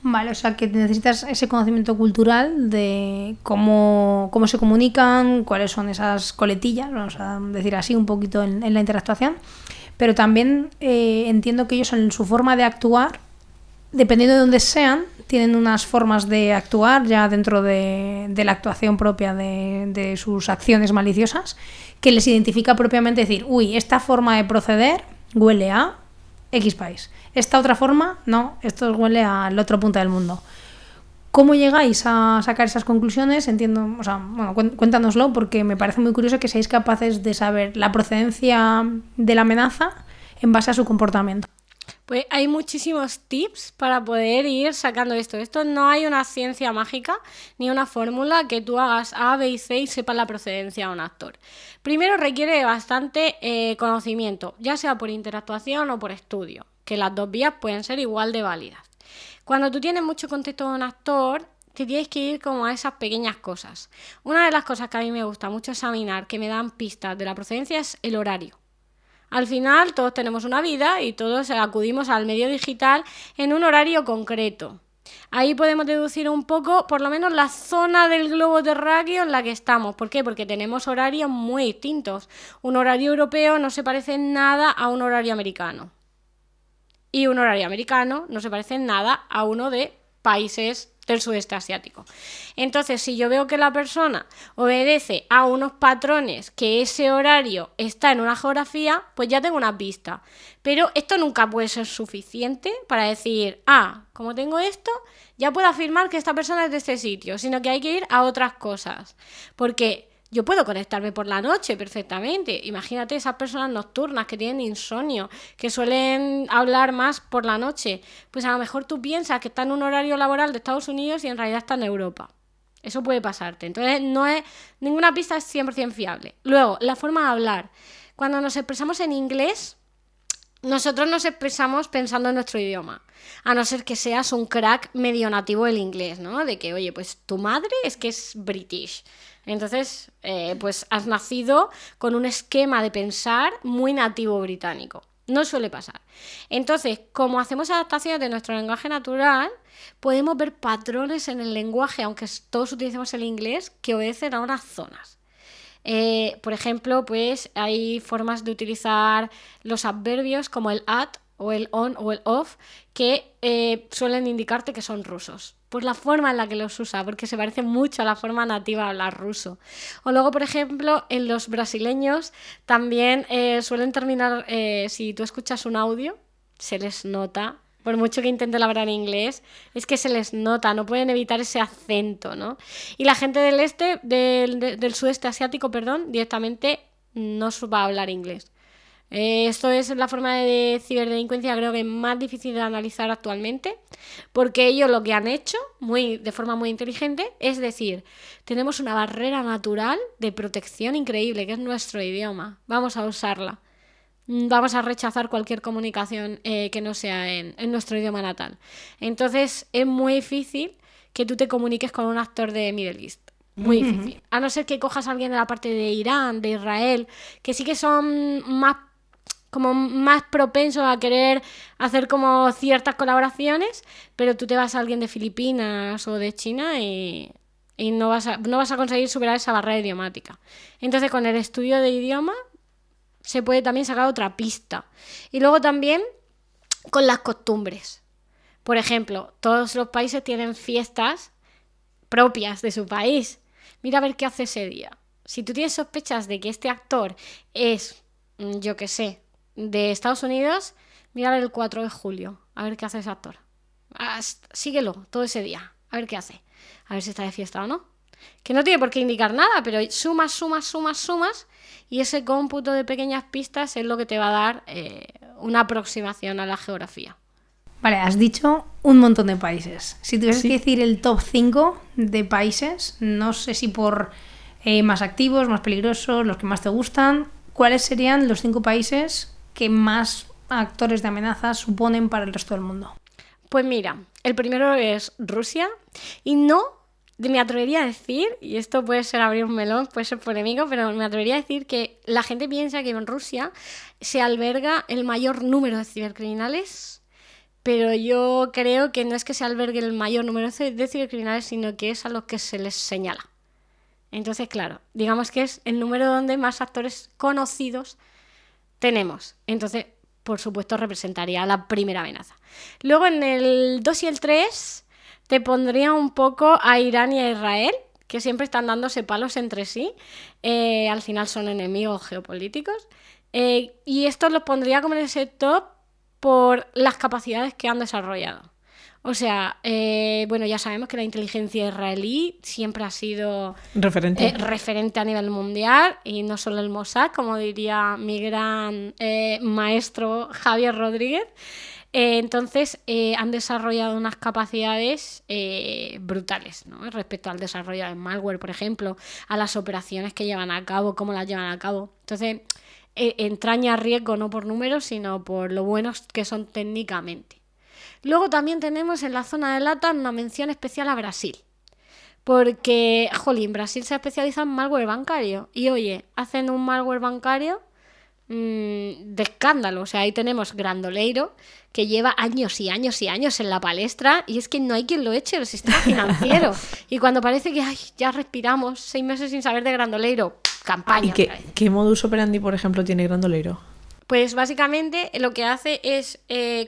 Vale, o sea que necesitas ese conocimiento cultural de cómo se comunican, cuáles son esas coletillas, vamos a decir así un poquito en la interactuación, pero también entiendo que ellos en su forma de actuar, dependiendo de dónde sean, tienen unas formas de actuar ya dentro de la actuación propia de sus acciones maliciosas que les identifica propiamente, decir, uy, esta forma de proceder huele a X país. Esta otra forma, no, esto huele al otro punto del mundo. ¿Cómo llegáis a sacar esas conclusiones? Entiendo, o sea, bueno, cuéntanoslo porque me parece muy curioso que seáis capaces de saber la procedencia de la amenaza en base a su comportamiento. Pues hay muchísimos tips para poder ir sacando esto. Esto no hay una ciencia mágica ni una fórmula que tú hagas A, B y C y sepas la procedencia de un actor. Primero requiere bastante conocimiento, ya sea por interactuación o por estudio, que las dos vías pueden ser igual de válidas. Cuando tú tienes mucho contexto de un actor, te tienes que ir como a esas pequeñas cosas. Una de las cosas que a mí me gusta mucho examinar, que me dan pistas de la procedencia, es el horario. Al final todos tenemos una vida y todos acudimos al medio digital en un horario concreto. Ahí podemos deducir un poco, por lo menos, la zona del globo terráqueo en la que estamos. ¿Por qué? Porque tenemos horarios muy distintos. Un horario europeo no se parece en nada a un horario americano. Y un horario americano no se parece en nada a uno de países del sudeste asiático. Entonces, si yo veo que la persona obedece a unos patrones, que ese horario está en una geografía, pues ya tengo una pista. Pero esto nunca puede ser suficiente para decir, como tengo esto, ya puedo afirmar que esta persona es de este sitio, sino que hay que ir a otras cosas. Porque yo puedo conectarme por la noche perfectamente. Imagínate esas personas nocturnas que tienen insomnio, que suelen hablar más por la noche. Pues a lo mejor tú piensas que está en un horario laboral de Estados Unidos y en realidad está en Europa. Eso puede pasarte. Entonces, ninguna pista es 100% fiable. Luego, la forma de hablar. Cuando nos expresamos en inglés, nosotros nos expresamos pensando en nuestro idioma. A no ser que seas un crack medio nativo del inglés, ¿no? De que, oye, pues tu madre es que es british. Entonces, pues has nacido con un esquema de pensar muy nativo británico. No suele pasar. Entonces, como hacemos adaptaciones de nuestro lenguaje natural, podemos ver patrones en el lenguaje, aunque todos utilicemos el inglés, que obedecen a unas zonas. Por ejemplo, pues hay formas de utilizar los adverbios como el at o el on o el off que suelen indicarte que son rusos. Por la forma en la que los usa, porque se parece mucho a la forma nativa de hablar ruso. O luego, por ejemplo, en los brasileños también suelen terminar, si tú escuchas un audio, se les nota por mucho que intenten hablar inglés, es que se les nota, no pueden evitar ese acento, ¿no? Y la gente del sudeste asiático, directamente no va a hablar inglés. Esto es la forma de ciberdelincuencia creo que más difícil de analizar actualmente, porque ellos lo que han hecho de forma muy inteligente es decir, tenemos una barrera natural de protección increíble que es nuestro idioma, vamos a usarla, vamos a rechazar cualquier comunicación que no sea en nuestro idioma natal. Entonces es muy difícil que tú te comuniques con un actor de Middle East. Muy difícil. A no ser que cojas a alguien de la parte de Irán, de Israel, que sí que son más propensos a querer hacer como ciertas colaboraciones, pero tú te vas a alguien de Filipinas o de China y no vas a conseguir superar esa barrera idiomática. Entonces, con el estudio de idioma se puede también sacar otra pista. Y luego también con las costumbres. Por ejemplo, todos los países tienen fiestas propias de su país. Mira a ver qué hace ese día. Si tú tienes sospechas de que este actor es, yo qué sé, de Estados Unidos, mira el 4 de julio, a ver qué hace ese actor. Síguelo todo ese día, a ver qué hace. A ver si está de fiesta o no. Que no tiene por qué indicar nada, pero sumas, y ese cómputo de pequeñas pistas es lo que te va a dar una aproximación a la geografía. Vale, has dicho un montón de países. Si tuvieras que decir el top 5 de países, no sé si por más activos, más peligrosos, los que más te gustan, ¿cuáles serían los 5 países que más actores de amenazas suponen para el resto del mundo? Pues mira, el primero es Rusia y no me atrevería a decir, y esto puede ser abrir un melón, puede ser polémico, pero me atrevería a decir que la gente piensa que en Rusia se alberga el mayor número de cibercriminales, pero yo creo que no es que se albergue el mayor número de cibercriminales, sino que es a los que se les señala. Entonces, claro, digamos que es el número donde más actores conocidos tenemos. Entonces, por supuesto, representaría la primera amenaza. Luego, en el 2 y el 3, te pondría un poco a Irán y a Israel, que siempre están dándose palos entre sí. Al final son enemigos geopolíticos. Y estos los pondría como en ese top por las capacidades que han desarrollado. O sea, ya sabemos que la inteligencia israelí siempre ha sido referente a nivel mundial, y no solo el Mossad, como diría mi gran maestro Javier Rodríguez. Entonces, han desarrollado unas capacidades brutales, ¿no? Respecto al desarrollo del malware, por ejemplo, a las operaciones que llevan a cabo, cómo las llevan a cabo. Entonces, entraña riesgo no por números, sino por lo buenos que son técnicamente. Luego también tenemos en la zona de LATAM una mención especial a Brasil. Porque, Brasil se ha especializado en malware bancario. Y oye, hacen un malware bancario de escándalo. O sea, ahí tenemos Grandoleiro, que lleva años y años y años en la palestra, y es que no hay quien lo eche del sistema financiero. Y cuando parece que ya respiramos 6 meses sin saber de Grandoleiro, campaña. ¿Y qué modus operandi, por ejemplo, tiene Grandoleiro? Pues básicamente lo que hace es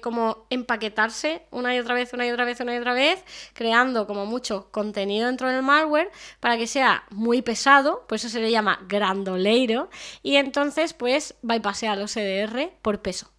como empaquetarse una y otra vez, creando como mucho contenido dentro del malware para que sea muy pesado, pues eso se le llama Grandoleiro, y entonces pues bypassea los EDR por peso.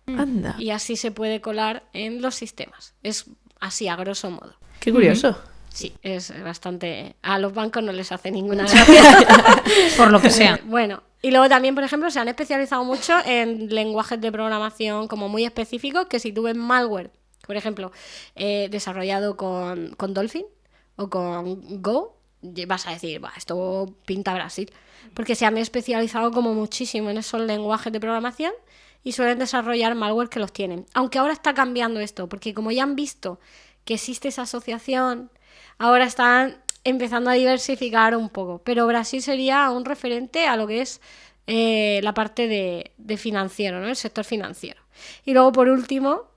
Anda. Y así se puede colar en los sistemas. Es así, a grosso modo. Qué curioso. Sí, es bastante... A los bancos no les hace ninguna gracia. Por lo que sea. Bueno, y luego también, por ejemplo, se han especializado mucho en lenguajes de programación como muy específicos, que si tú ves malware, por ejemplo, desarrollado con Dolphin o con Go, vas a decir, esto pinta Brasil. Porque se han especializado como muchísimo en esos lenguajes de programación y suelen desarrollar malware que los tienen. Aunque ahora está cambiando esto, porque como ya han visto que existe esa asociación, ahora están empezando a diversificar un poco. Pero Brasil sería un referente a lo que es la parte de financiero, ¿no? El sector financiero. Y luego, por último,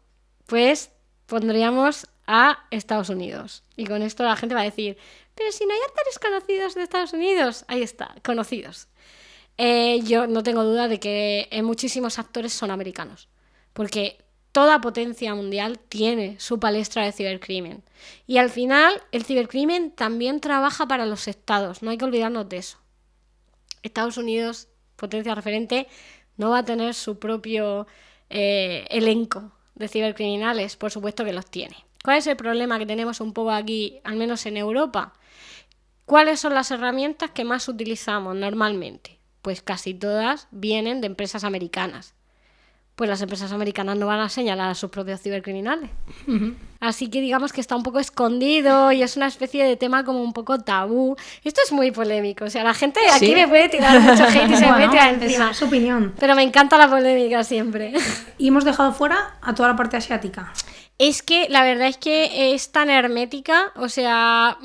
pues pondríamos a Estados Unidos. Y con esto la gente va a decir, pero si no hay actores conocidos de Estados Unidos. Ahí está, conocidos. Yo no tengo duda de que muchísimos actores son americanos. Porque toda potencia mundial tiene su palestra de cibercrimen. Y al final, el cibercrimen también trabaja para los estados. No hay que olvidarnos de eso. Estados Unidos, potencia referente, no va a tener su propio elenco de cibercriminales, por supuesto que los tiene. ¿Cuál es el problema que tenemos un poco aquí, al menos en Europa? ¿Cuáles son las herramientas que más utilizamos normalmente? Pues casi todas vienen de empresas americanas. Pues las empresas americanas no van a señalar a sus propios cibercriminales. Así que digamos que está un poco escondido y es una especie de tema como un poco tabú. Esto es muy polémico, o sea, la gente aquí me puede tirar mucho hate y se me puede tirar encima. Es su opinión. Pero me encanta la polémica siempre. Y hemos dejado fuera a toda la parte asiática. Es que la verdad es que es tan hermética, o sea,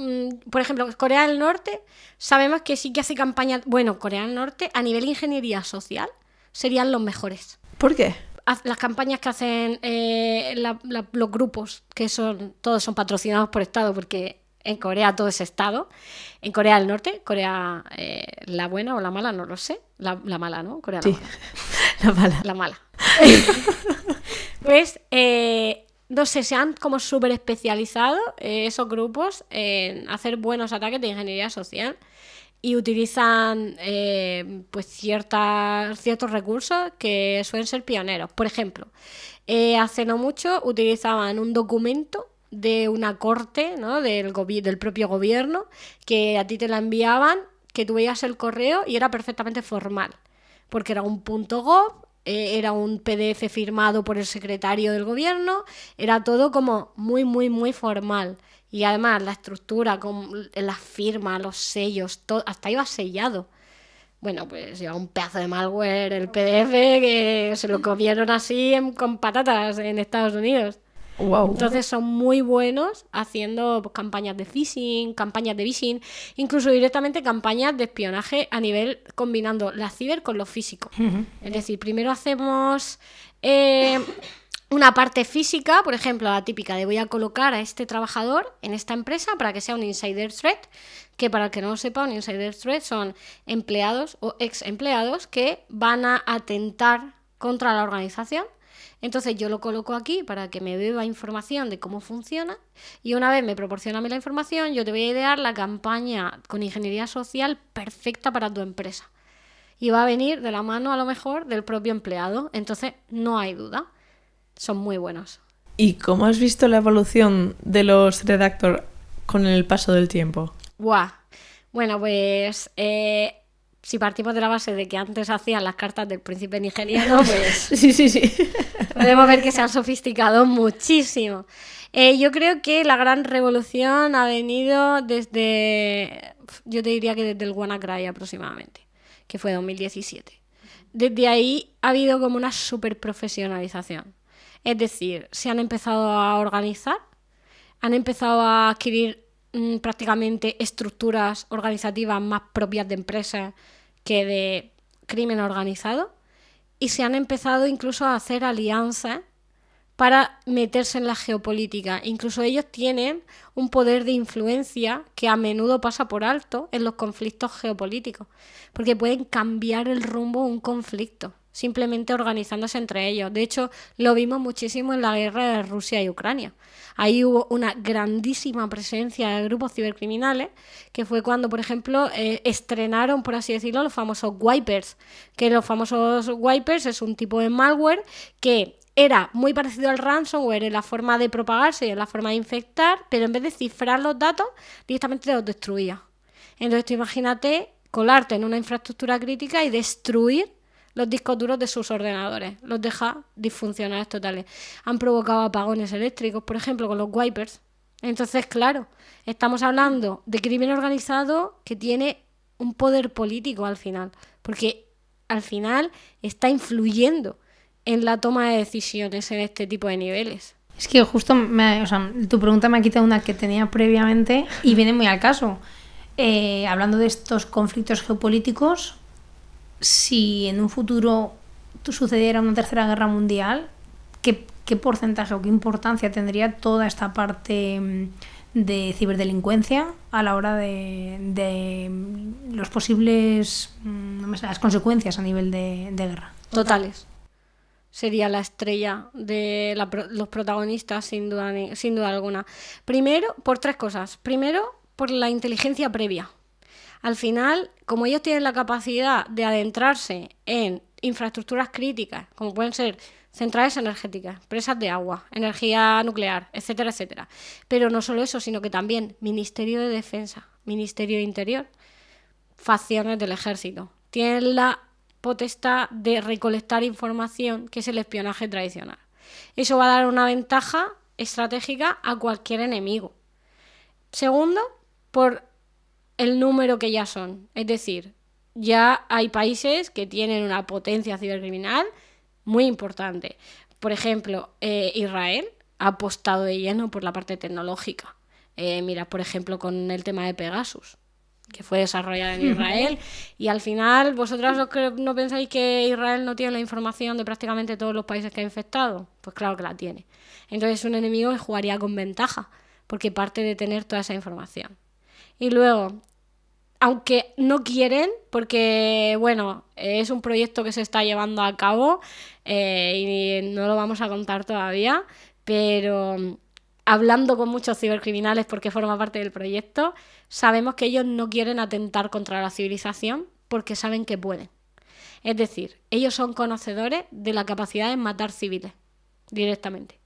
por ejemplo, Corea del Norte, sabemos que sí que hace campañas. Bueno, Corea del Norte, a nivel ingeniería social, serían los mejores. ¿Por qué? Las campañas que hacen los grupos, que todos son patrocinados por Estado, porque en Corea todo es Estado. En Corea del Norte, Corea, la buena o la mala, no lo sé. La mala, ¿no? Corea sí. La mala. La mala. Pues, no sé, se han como súper especializado esos grupos en hacer buenos ataques de ingeniería social. Y utilizan pues ciertos recursos que suelen ser pioneros. Por ejemplo, hace no mucho utilizaban un documento de una corte, ¿no? del propio gobierno, que a ti te la enviaban, que tú veías el correo y era perfectamente formal, porque era un .gov, era un PDF firmado por el secretario del gobierno, era todo como muy, muy, muy formal. Y además la estructura, con las firmas, los sellos, todo, hasta iba sellado. Bueno, pues lleva un pedazo de malware el PDF que se lo comieron así con patatas en Estados Unidos. Wow. Entonces son muy buenos haciendo pues, campañas de phishing, campañas de vishing, incluso directamente campañas de espionaje a nivel combinando la ciber con lo físico. Es decir, primero hacemos una parte física, por ejemplo, la típica de voy a colocar a este trabajador en esta empresa para que sea un insider threat, que para el que no lo sepa, un insider threat son empleados o ex empleados que van a atentar contra la organización. Entonces yo lo coloco aquí para que me beba información de cómo funciona y una vez me proporciona a mí la información, yo te voy a idear la campaña con ingeniería social perfecta para tu empresa. Y va a venir de la mano a lo mejor del propio empleado, entonces no hay duda. Son muy buenos. ¿Y cómo has visto la evolución de los Redactor con el paso del tiempo? ¡Guau! Bueno, pues si partimos de la base de que antes hacían las cartas del príncipe nigeriano, pues sí. Podemos ver que se han sofisticado muchísimo. Yo creo que la gran revolución ha venido desde, yo te diría que desde el WannaCry aproximadamente, que fue 2017. Desde ahí ha habido como una super profesionalización. Es decir, se han empezado a organizar, han empezado a adquirir prácticamente estructuras organizativas más propias de empresas que de crimen organizado y se han empezado incluso a hacer alianzas para meterse en la geopolítica. Incluso ellos tienen un poder de influencia que a menudo pasa por alto en los conflictos geopolíticos, porque pueden cambiar el rumbo de un conflicto simplemente organizándose entre ellos. De hecho, lo vimos muchísimo en la guerra de Rusia y Ucrania. Ahí hubo una grandísima presencia de grupos cibercriminales, que fue cuando, por ejemplo, estrenaron, por así decirlo, los famosos wipers. Que los famosos wipers es un tipo de malware que era muy parecido al ransomware en la forma de propagarse y en la forma de infectar, pero en vez de cifrar los datos, directamente los destruía. Entonces, tú imagínate colarte en una infraestructura crítica y destruir los discos duros de sus ordenadores, los deja disfuncionales totales. Han provocado apagones eléctricos, por ejemplo, con los wipers. Entonces, claro, estamos hablando de crimen organizado que tiene un poder político al final, porque al final está influyendo en la toma de decisiones en este tipo de niveles. Es que justo tu pregunta me ha quitado una que tenía previamente y viene muy al caso. Hablando de estos conflictos geopolíticos, si en un futuro sucediera una tercera guerra mundial, ¿qué porcentaje o qué importancia tendría toda esta parte de ciberdelincuencia a la hora de los posibles las consecuencias a nivel de guerra? Totales. Sería la estrella de los protagonistas, sin duda alguna. Primero, por tres cosas. Primero, por la inteligencia previa. Al final, como ellos tienen la capacidad de adentrarse en infraestructuras críticas, como pueden ser centrales energéticas, presas de agua, energía nuclear, etcétera, etcétera. Pero no solo eso, sino que también Ministerio de Defensa, Ministerio de Interior, facciones del ejército. Tienen la potestad de recolectar información, que es el espionaje tradicional. Eso va a dar una ventaja estratégica a cualquier enemigo. Segundo, por el número que ya son. Es decir, ya hay países que tienen una potencia cibercriminal muy importante. Por ejemplo, Israel ha apostado de lleno por la parte tecnológica. Mira, por ejemplo, con el tema de Pegasus, que fue desarrollada en Israel, y al final, ¿vosotras no pensáis que Israel no tiene la información de prácticamente todos los países que ha infectado? Pues claro que la tiene. Entonces es un enemigo que jugaría con ventaja, porque parte de tener toda esa información. Y luego, aunque no quieren, porque bueno, es un proyecto que se está llevando a cabo y no lo vamos a contar todavía, pero hablando con muchos cibercriminales porque forma parte del proyecto, sabemos que ellos no quieren atentar contra la civilización porque saben que pueden. Es decir, ellos son conocedores de la capacidad de matar civiles directamente.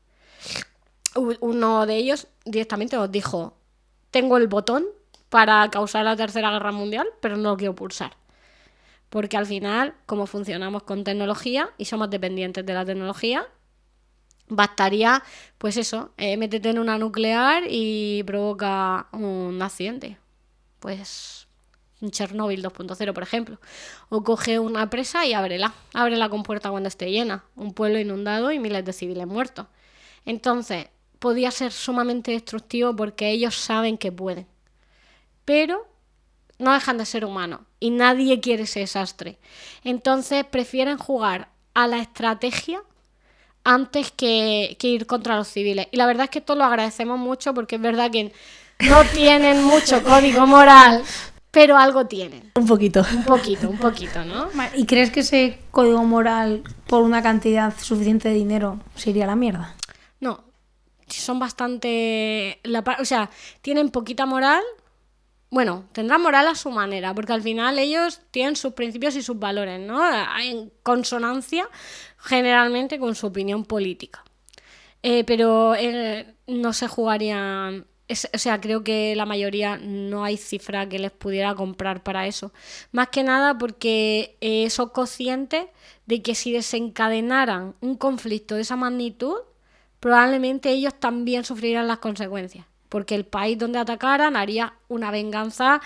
Uno de ellos directamente os dijo: tengo el botón para causar la Tercera Guerra Mundial, pero no lo quiero pulsar. Porque al final, como funcionamos con tecnología y somos dependientes de la tecnología, bastaría, pues eso, métete en una nuclear y provoca un accidente. Pues un Chernobyl 2.0, por ejemplo. O coge una presa y ábrela la compuerta cuando esté llena. Un pueblo inundado y miles de civiles muertos. Entonces, podía ser sumamente destructivo porque ellos saben que pueden. Pero no dejan de ser humanos y nadie quiere ese desastre. Entonces prefieren jugar a la estrategia antes que ir contra los civiles. Y la verdad es que esto lo agradecemos mucho porque es verdad que no tienen mucho código moral, pero algo tienen. Un poquito, ¿no? ¿Y crees que ese código moral, por una cantidad suficiente de dinero, se iría a la mierda? No, son bastante... O sea, tienen poquita moral. Bueno, tendrán moral a su manera, porque al final ellos tienen sus principios y sus valores, ¿no? En consonancia generalmente con su opinión política. Pero no se jugarían... O sea, creo que la mayoría no hay cifra que les pudiera comprar para eso. Más que nada porque son conscientes de que si desencadenaran un conflicto de esa magnitud, probablemente ellos también sufrirían las consecuencias. Porque el país donde atacaran haría una venganza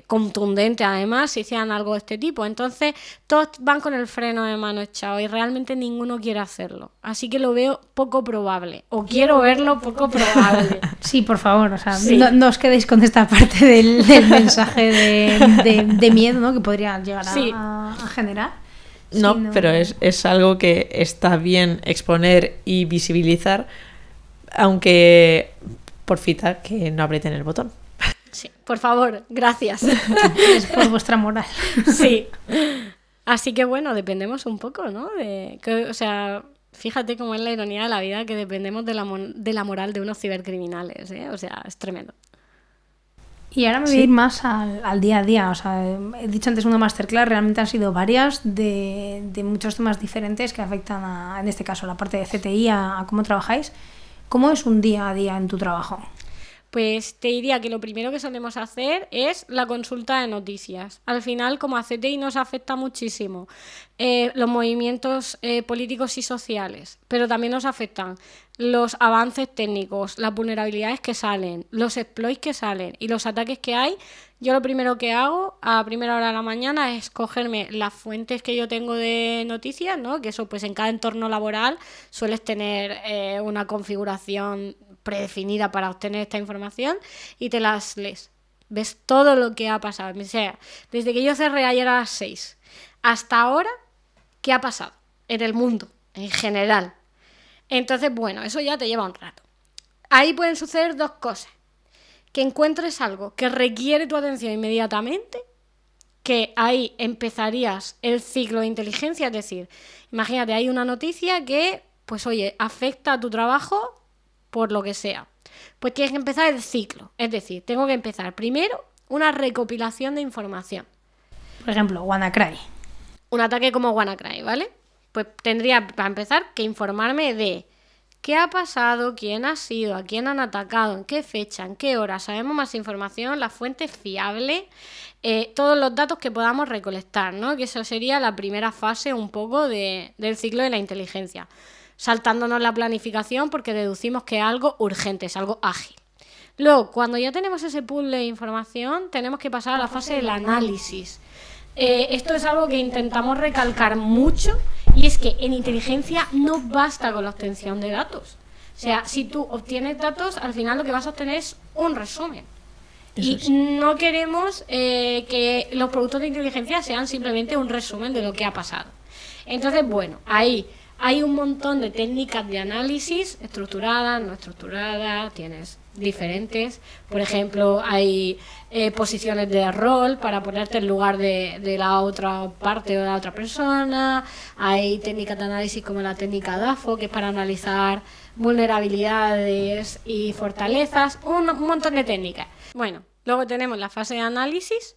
contundente, además, si hicieran algo de este tipo. Entonces, todos van con el freno de mano echado y realmente ninguno quiere hacerlo. Así que lo veo poco probable. O quiero verlo poco probable. Sí, por favor, o sea, sí. No os quedéis con esta parte del mensaje de miedo, ¿no? Que podría llegar a generar. No, Sí, pero es algo que está bien exponer y visibilizar, aunque... porfita que no aprieten el botón. Sí, por favor, gracias. Es por vuestra moral. Sí. Así que bueno, dependemos un poco, ¿no? O sea, fíjate cómo es la ironía de la vida, que dependemos de la moral de unos cibercriminales, ¿eh? O sea, es tremendo. Y ahora me voy a ir más al día a día. O sea, he dicho antes una masterclass, realmente han sido varias de muchos temas diferentes que afectan en este caso, la parte de CTI, a cómo trabajáis. ¿Cómo es un día a día en tu trabajo? Pues te diría que lo primero que solemos hacer es la consulta de noticias. Al final, como a CTI nos afecta muchísimo los movimientos políticos y sociales, pero también nos afectan los avances técnicos, las vulnerabilidades que salen, los exploits que salen y los ataques que hay. Yo lo primero que hago a primera hora de la mañana es cogerme las fuentes que yo tengo de noticias, ¿no? Que eso, pues en cada entorno laboral sueles tener una configuración predefinida para obtener esta información y te las lees. Ves todo lo que ha pasado. O sea, desde que yo cerré ayer a las 6 hasta ahora, ¿qué ha pasado en el mundo en general? Entonces, bueno, eso ya te lleva un rato. Ahí pueden suceder dos cosas. Que encuentres algo que requiere tu atención inmediatamente, que ahí empezarías el ciclo de inteligencia, es decir, imagínate, hay una noticia que, pues oye, afecta a tu trabajo por lo que sea. Pues tienes que empezar el ciclo, es decir, tengo que empezar primero una recopilación de información. Por ejemplo, WannaCry. un ataque como WannaCry, ¿vale? Pues tendría, para empezar, que informarme de qué ha pasado, quién ha sido, a quién han atacado, en qué fecha, en qué hora. Sabemos más información, la fuente fiable, todos los datos que podamos recolectar, ¿no? Que eso sería la primera fase un poco del ciclo de la inteligencia. Saltándonos la planificación porque deducimos que es algo urgente, es algo ágil. Luego, cuando ya tenemos ese pool de información, tenemos que pasar a la fase del análisis. Esto es algo que intentamos recalcar mucho, y es que en inteligencia no basta con la obtención de datos. O sea, si tú obtienes datos, al final lo que vas a obtener es un resumen. Y no queremos que los productos de inteligencia sean simplemente un resumen de lo que ha pasado. Entonces, bueno, ahí hay un montón de técnicas de análisis, estructuradas, no estructuradas, tienes diferentes. Por ejemplo, hay posiciones de rol para ponerte en lugar de la otra parte o de la otra persona. Hay técnicas de análisis como la técnica DAFO, que es para analizar vulnerabilidades y fortalezas. Un montón de técnicas. Bueno, luego tenemos la fase de análisis,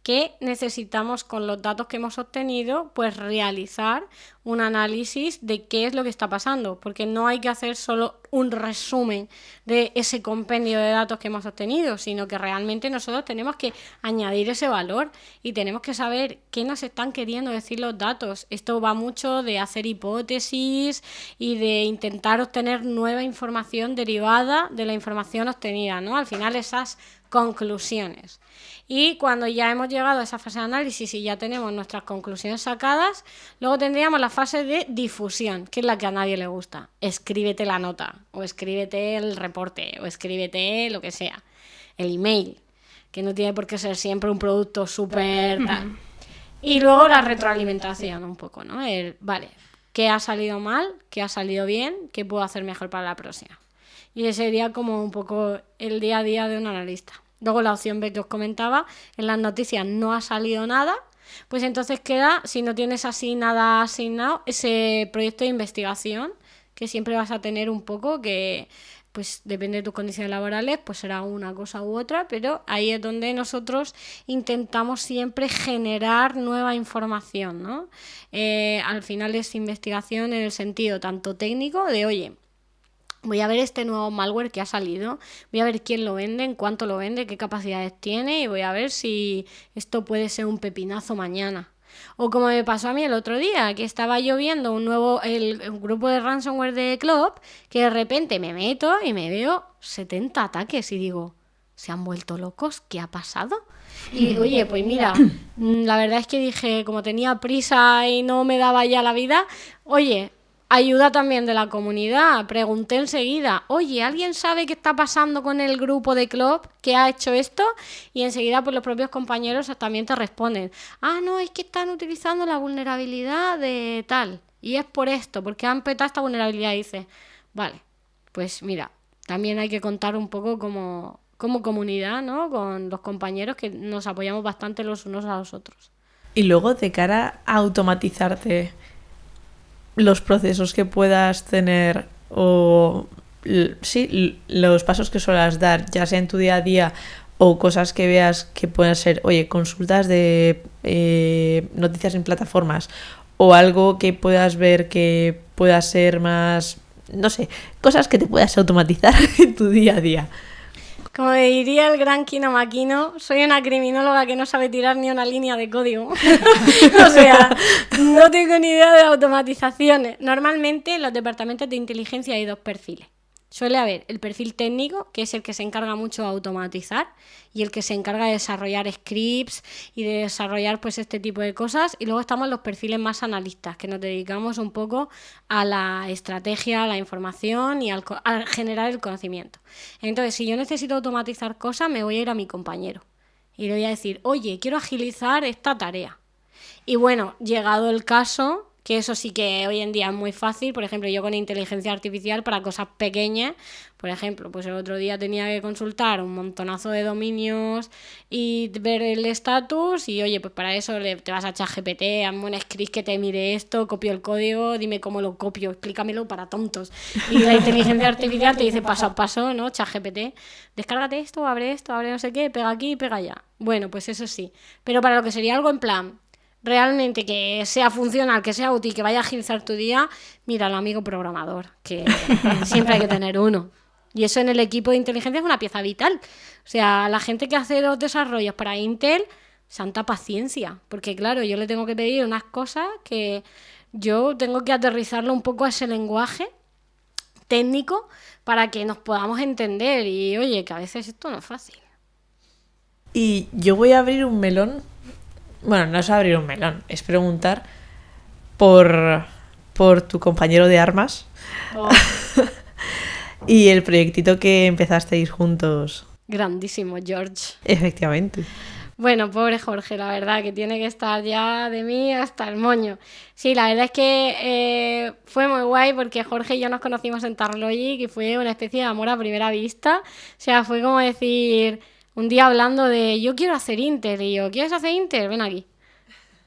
que necesitamos, con los datos que hemos obtenido, pues realizar un análisis de qué es lo que está pasando, porque no hay que hacer solo un resumen de ese compendio de datos que hemos obtenido, sino que realmente nosotros tenemos que añadir ese valor y tenemos que saber qué nos están queriendo decir los datos. Esto va mucho de hacer hipótesis y de intentar obtener nueva información derivada de la información obtenida, ¿no? Al final, esas conclusiones. Y cuando ya hemos llegado a esa fase de análisis y ya tenemos nuestras conclusiones sacadas, luego tendríamos la fase de difusión, que es la que a nadie le gusta. Escríbete la nota, o escríbete el reporte, o escríbete lo que sea. El email, que no tiene por qué ser siempre un producto súper tal. Y luego la retroalimentación un poco, ¿no? Vale, ¿qué ha salido mal? ¿Qué ha salido bien? ¿Qué puedo hacer mejor para la próxima? Y ese sería como un poco el día a día de un analista. Luego la opción B que os comentaba, en las noticias no ha salido nada, pues entonces queda, si no tienes así nada asignado, ese proyecto de investigación, que siempre vas a tener un poco, que pues depende de tus condiciones laborales, pues será una cosa u otra, pero ahí es donde nosotros intentamos siempre generar nueva información, ¿no? Al final es investigación en el sentido tanto técnico de, oye, voy a ver este nuevo malware que ha salido, voy a ver quién lo vende, en cuánto lo vende, qué capacidades tiene, y voy a ver si esto puede ser un pepinazo mañana. O como me pasó a mí el otro día, que estaba yo viendo un grupo de ransomware de Club, que de repente me meto y me veo 70 ataques y digo, ¿se han vuelto locos? ¿Qué ha pasado? Y oye, pues mira, la verdad es que dije, como tenía prisa y no me daba ya la vida, oye, ayuda también de la comunidad. Pregunté enseguida, oye, ¿alguien sabe qué está pasando con el grupo de Club que ha hecho esto? Y enseguida pues los propios compañeros también te responden, no, es que están utilizando la vulnerabilidad de tal, y es por esto, porque han petado esta vulnerabilidad. Y dices, vale, pues mira, también hay que contar un poco como comunidad, ¿no? Con los compañeros, que nos apoyamos bastante los unos a los otros. Y luego, de cara a automatizarte los procesos que puedas tener, o sí, los pasos que suelas dar, ya sea en tu día a día o cosas que veas que puedan ser, oye, consultas de noticias en plataformas, o algo que puedas ver que pueda ser más, no sé, cosas que te puedas automatizar en tu día a día. Como diría el gran Kino Makino, soy una criminóloga que no sabe tirar ni una línea de código. O sea, no tengo ni idea de automatizaciones. Normalmente en los departamentos de inteligencia hay dos perfiles. Suele haber el perfil técnico, que es el que se encarga mucho de automatizar y el que se encarga de desarrollar scripts y de desarrollar pues este tipo de cosas. Y luego estamos los perfiles más analistas, que nos dedicamos un poco a la estrategia, a la información y a generar el conocimiento. Entonces, si yo necesito automatizar cosas, me voy a ir a mi compañero y le voy a decir, oye, quiero agilizar esta tarea. Y bueno, llegado el caso, que eso sí que hoy en día es muy fácil, por ejemplo, yo con inteligencia artificial para cosas pequeñas, por ejemplo, pues el otro día tenía que consultar un montonazo de dominios y ver el estatus, y oye, pues para eso te vas a ChatGPT, hazme un script que te mire esto, copio el código, dime cómo lo copio, explícamelo para tontos. Y la inteligencia artificial te dice paso a paso, ¿no? ChatGPT, descárgate esto, abre no sé qué, pega aquí y pega allá. Bueno, pues eso sí, pero para lo que sería algo en plan, realmente que sea funcional, que sea útil, que vaya a agilizar tu día, mira, el amigo programador, que siempre hay que tener uno. Y eso en el equipo de inteligencia es una pieza vital. O sea, la gente que hace los desarrollos para Intel, santa paciencia. Porque claro, yo le tengo que pedir unas cosas que yo tengo que aterrizarlo un poco a ese lenguaje técnico para que nos podamos entender. Y oye, que a veces esto no es fácil. Y yo voy a abrir un melón. Bueno, no es abrir un melón, es preguntar por tu compañero de armas. Oh. Y el proyectito que empezasteis juntos. Grandísimo, George. Efectivamente. Bueno, pobre Jorge, la verdad, que tiene que estar ya de mí hasta el moño. Sí, la verdad es que fue muy guay porque Jorge y yo nos conocimos en Tarlogic y fue una especie de amor a primera vista. O sea, fue como decir, un día hablando de, yo quiero hacer Inter, y yo, ¿quieres hacer Inter? Ven aquí.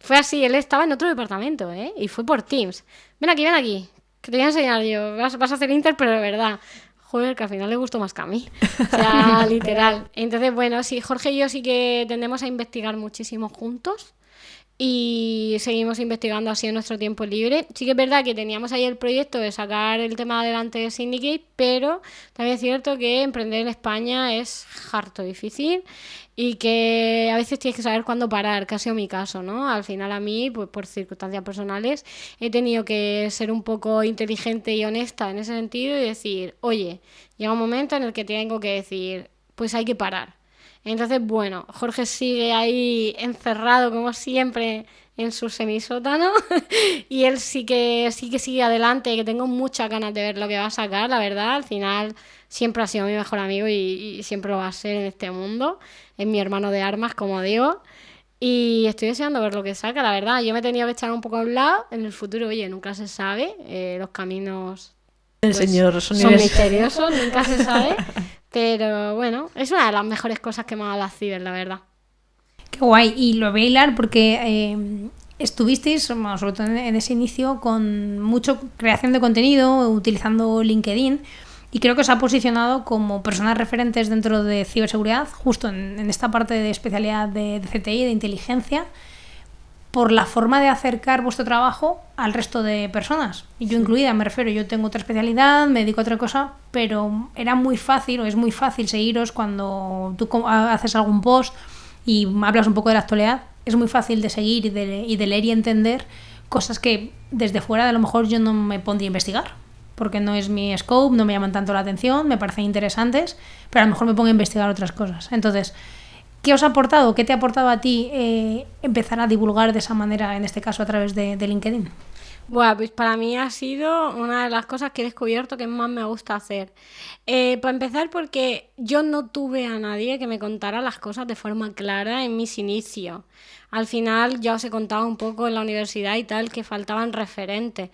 Fue así, él estaba en otro departamento, y fue por Teams. Ven aquí, que te voy a enseñar yo. Vas a hacer Inter, pero de verdad. Joder, que al final le gustó más que a mí. O sea, literal. Entonces, bueno, sí, Jorge y yo sí que tendemos a investigar muchísimo juntos y seguimos investigando así en nuestro tiempo libre. Sí que es verdad que teníamos ahí el proyecto de sacar el tema adelante de Syndicate, pero también es cierto que emprender en España es harto difícil y que a veces tienes que saber cuándo parar, que ha sido mi caso, ¿no? Al final a mí, pues por circunstancias personales, he tenido que ser un poco inteligente y honesta en ese sentido y decir, oye, llega un momento en el que tengo que decir, pues hay que parar. Entonces, bueno, Jorge sigue ahí encerrado como siempre en su semisótano y él sí que sigue adelante, que tengo muchas ganas de ver lo que va a sacar, la verdad. Al final siempre ha sido mi mejor amigo y siempre lo va a ser en este mundo. Es mi hermano de armas, como digo. Y estoy deseando ver lo que saca, la verdad. Yo me he tenido que echar un poco a un lado. En el futuro, oye, nunca se sabe. Los caminos El pues, señor son misteriosos, nunca se sabe. Pero bueno, es una de las mejores cosas que me ha dado la ciber, la verdad. Qué guay. Y lo voy a hilar porque estuvisteis, bueno, sobre todo en ese inicio, con mucha creación de contenido, utilizando LinkedIn. Y creo que os ha posicionado como personas referentes dentro de ciberseguridad, justo en esta parte de especialidad de CTI, de inteligencia, por la forma de acercar vuestro trabajo al resto de personas. Y yo incluida, me refiero, yo tengo otra especialidad, me dedico a otra cosa, pero era muy fácil, o es muy fácil seguiros cuando tú haces algún post y hablas un poco de la actualidad. Es muy fácil de seguir y de leer y entender cosas que desde fuera de a lo mejor yo no me pondría a investigar, porque no es mi scope, no me llaman tanto la atención, me parecen interesantes, pero a lo mejor me pongo a investigar otras cosas. Entonces, ¿qué os ha aportado? ¿Qué te ha aportado a ti empezar a divulgar de esa manera, en este caso a través de LinkedIn? Bueno, pues para mí ha sido una de las cosas que he descubierto que más me gusta hacer. Para empezar, porque yo no tuve a nadie que me contara las cosas de forma clara en mis inicios. Al final ya os he contado un poco en la universidad y tal que faltaban referentes.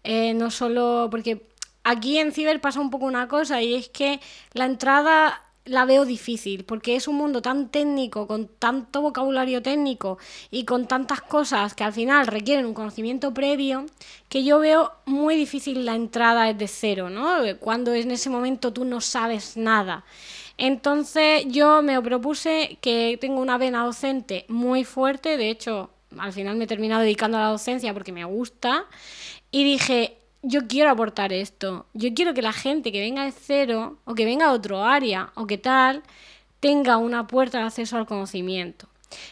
No solo porque aquí en Ciber pasa un poco una cosa y es que la entrada la veo difícil porque es un mundo tan técnico, con tanto vocabulario técnico y con tantas cosas que al final requieren un conocimiento previo, que yo veo muy difícil la entrada desde cero, ¿no? Cuando en ese momento tú no sabes nada. Entonces yo me propuse que tengo una vena docente muy fuerte, de hecho al final me he terminado dedicando a la docencia porque me gusta, y dije, yo quiero aportar esto, yo quiero que la gente que venga de cero o que venga de otro área o que tal, tenga una puerta de acceso al conocimiento.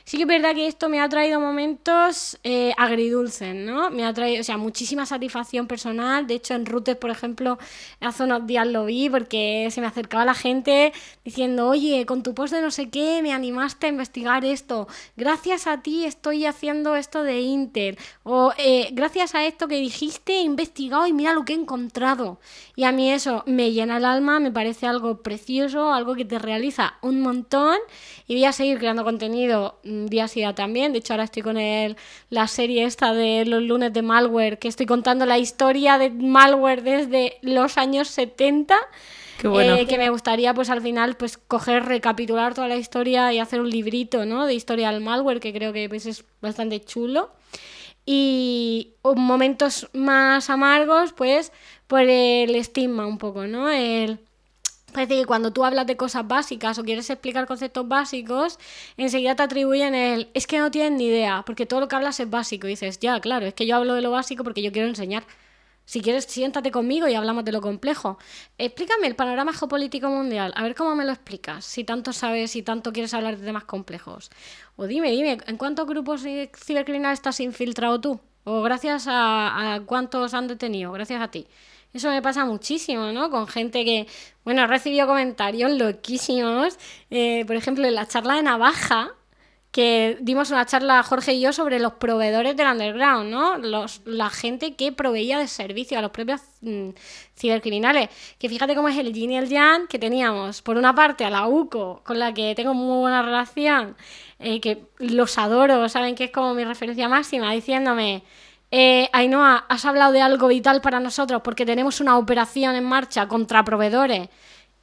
Sí que es verdad que esto me ha traído momentos agridulces, ¿no? Me ha traído, o sea, muchísima satisfacción personal. De hecho, en Rutes, por ejemplo, hace unos días lo vi porque se me acercaba la gente diciendo, oye, con tu post de no sé qué me animaste a investigar esto. Gracias a ti estoy haciendo esto de Intel. O gracias a esto que dijiste he investigado y mira lo que he encontrado. Y a mí eso me llena el alma, me parece algo precioso, algo que te realiza un montón. Y voy a seguir creando contenido día a día también. De hecho, ahora estoy con la serie esta de los lunes de malware, que estoy contando la historia de malware desde los años 70. Qué bueno. Que me gustaría pues al final pues recapitular toda la historia y hacer un librito, ¿no? De historia del malware, que creo que pues, es bastante chulo. Y momentos más amargos pues por el estigma un poco, ¿no? Es decir, cuando tú hablas de cosas básicas o quieres explicar conceptos básicos, enseguida te atribuyen es que no tienes ni idea, porque todo lo que hablas es básico. Y dices, ya, claro, es que yo hablo de lo básico porque yo quiero enseñar. Si quieres, siéntate conmigo y hablamos de lo complejo. Explícame el panorama geopolítico mundial, a ver cómo me lo explicas, si tanto sabes, si tanto quieres hablar de temas complejos. O dime, ¿en cuántos grupos cibercriminales estás infiltrado tú? O gracias a cuántos han detenido, gracias a ti. Eso me pasa muchísimo, ¿no? Con gente que, bueno, he recibido comentarios loquísimos. Por ejemplo, en la charla de Navaja, que dimos una charla Jorge y yo sobre los proveedores del underground, ¿no? La gente que proveía de servicio a los propios cibercriminales. Que fíjate cómo es el yin y el yang, que teníamos por una parte a la UCO, con la que tengo muy buena relación, que los adoro, saben que es como mi referencia máxima, diciéndome... Ainhoa, has hablado de algo vital para nosotros porque tenemos una operación en marcha contra proveedores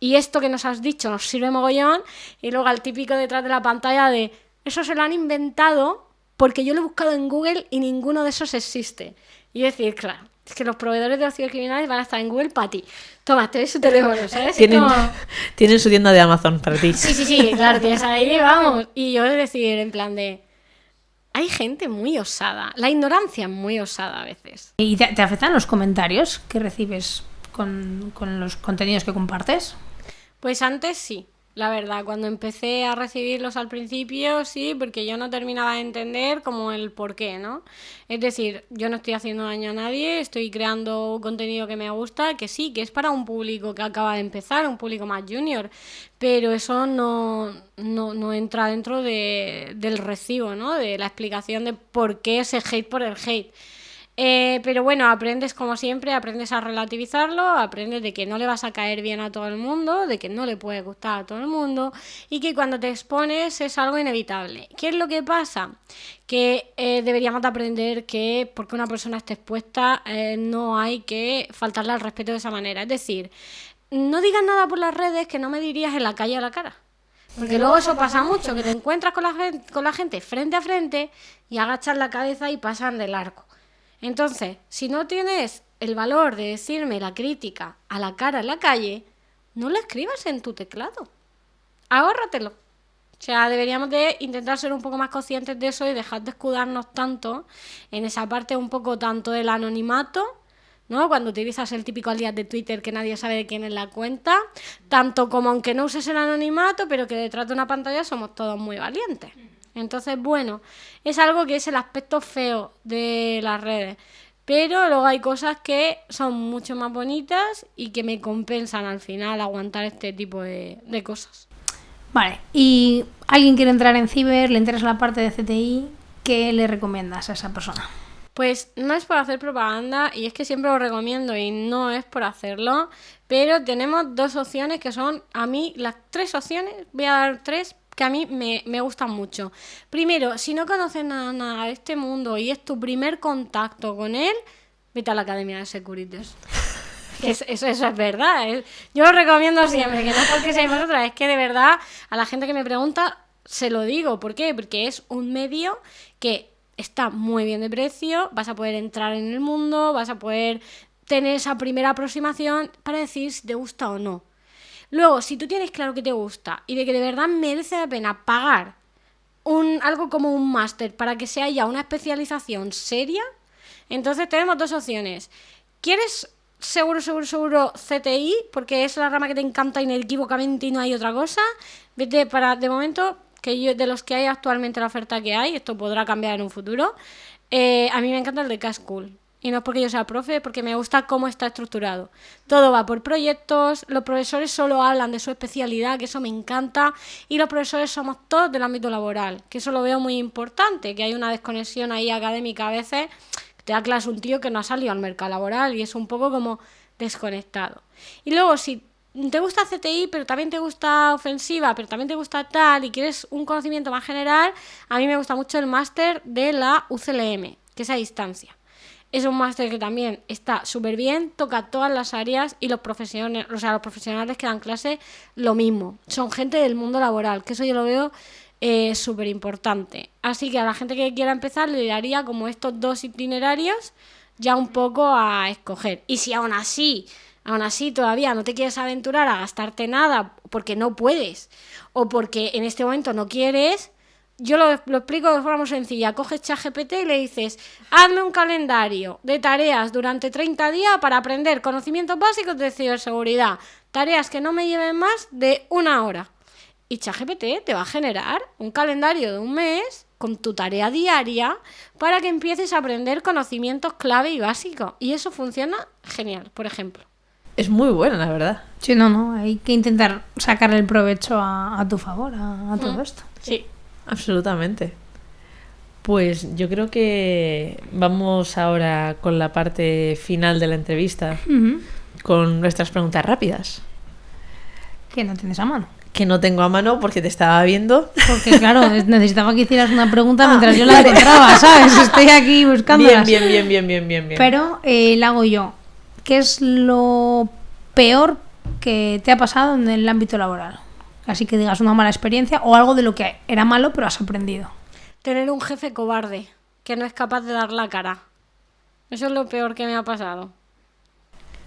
y esto que nos has dicho nos sirve mogollón. Y luego al típico detrás de la pantalla de eso se lo han inventado porque yo lo he buscado en Google y ninguno de esos existe. Y decir, claro, es que los proveedores de los cibercriminales van a estar en Google para ti. Toma, te doy su teléfono, ¿sabes? Tienen su tienda de Amazon para ti. Sí, claro, tienes ahí, vamos. Y yo es decir, en plan de... Hay gente muy osada. La ignorancia es muy osada a veces. ¿Y te afectan los comentarios que recibes con los contenidos que compartes? Pues antes sí, la verdad. Cuando empecé a recibirlos al principio, sí, porque yo no terminaba de entender como el por qué, ¿no? Es decir, yo no estoy haciendo daño a nadie, estoy creando contenido que me gusta, que sí, que es para un público que acaba de empezar, un público más junior, pero eso no entra dentro del recibo, ¿no? De la explicación de por qué ese hate por el hate. Pero bueno, aprendes como siempre, aprendes a relativizarlo, aprendes de que no le vas a caer bien a todo el mundo, de que no le puede gustar a todo el mundo y que cuando te expones es algo inevitable. ¿Qué es lo que pasa? Que deberíamos de aprender que porque una persona esté expuesta no hay que faltarle al respeto de esa manera. Es decir, no digas nada por las redes que no me dirías en la calle a la cara. Porque luego eso pasa mucho, que te encuentras con la gente frente a frente y agachas la cabeza y pasan de largo. Entonces, si no tienes el valor de decirme la crítica a la cara en la calle, no la escribas en tu teclado. Ahórratelo. O sea, deberíamos de intentar ser un poco más conscientes de eso y dejar de escudarnos tanto en esa parte un poco tanto del anonimato, ¿no? Cuando utilizas el típico alias de Twitter que nadie sabe de quién es la cuenta, tanto como aunque no uses el anonimato, pero que detrás de una pantalla somos todos muy valientes. Entonces, bueno, es algo que es el aspecto feo de las redes. Pero luego hay cosas que son mucho más bonitas y que me compensan al final aguantar este tipo de cosas. Vale, y alguien quiere entrar en ciber, le interesa la parte de CTI, ¿qué le recomiendas a esa persona? Pues no es por hacer propaganda y es que siempre lo recomiendo y no es por hacerlo, pero tenemos dos opciones que son, a mí, las tres opciones, voy a dar tres que a mí me gustan mucho. Primero, si no conoces nada de este mundo y es tu primer contacto con él, vete a la Academia de Securitas. Eso es verdad. Yo lo recomiendo siempre, que no porque seáis vosotras, es que de verdad a la gente que me pregunta se lo digo. ¿Por qué? Porque es un medio que está muy bien de precio, vas a poder entrar en el mundo, vas a poder tener esa primera aproximación para decir si te gusta o no. Luego, si tú tienes claro que te gusta y de que de verdad merece la pena pagar algo como un máster para que sea ya una especialización seria, entonces tenemos dos opciones. ¿Quieres seguro CTI? Porque es la rama que te encanta inequívocamente y no hay otra cosa. Vete de momento, que de los que hay actualmente la oferta que hay, esto podrá cambiar en un futuro, a mí me encanta el de K-School. Y no es porque yo sea profe, porque me gusta cómo está estructurado. Todo va por proyectos, los profesores solo hablan de su especialidad, que eso me encanta, y los profesores somos todos del ámbito laboral, que eso lo veo muy importante, que hay una desconexión ahí académica a veces, que te da clase un tío que no ha salido al mercado laboral y es un poco como desconectado. Y luego, si te gusta CTI, pero también te gusta ofensiva, pero también te gusta tal, y quieres un conocimiento más general, a mí me gusta mucho el máster de la UCLM, que es a distancia. Es un máster que también está súper bien, toca todas las áreas y los profesionales que dan clase lo mismo. Son gente del mundo laboral, que eso yo lo veo súper importante. Así que a la gente que quiera empezar le daría como estos dos itinerarios ya un poco a escoger. Y si aún así aún así todavía no te quieres aventurar a gastarte nada porque no puedes o porque en este momento no quieres, yo lo explico de forma muy sencilla. Coges ChatGPT y le dices, hazme un calendario de tareas durante 30 días para aprender conocimientos básicos de ciberseguridad, tareas que no me lleven más de 1 hora. Y ChatGPT te va a generar un calendario de un mes con tu tarea diaria para que empieces a aprender conocimientos clave y básicos. Y eso funciona genial, por ejemplo. Es muy buena, la verdad. Sí, no, hay que intentar sacarle el provecho a tu favor, a todo esto. Sí. Absolutamente. Pues yo creo que vamos ahora con la parte final de la entrevista, con nuestras preguntas rápidas. Que no tienes a mano. Que no tengo a mano porque te estaba viendo. Porque claro, necesitaba que hicieras una pregunta mientras yo la encontraba, ¿sabes? Estoy aquí buscándolas. Bien. Pero la hago yo. ¿Qué es lo peor que te ha pasado en el ámbito laboral? Así que digas una mala experiencia o algo de lo que era malo pero has aprendido. Tener un jefe cobarde que no es capaz de dar la cara. Eso es lo peor que me ha pasado.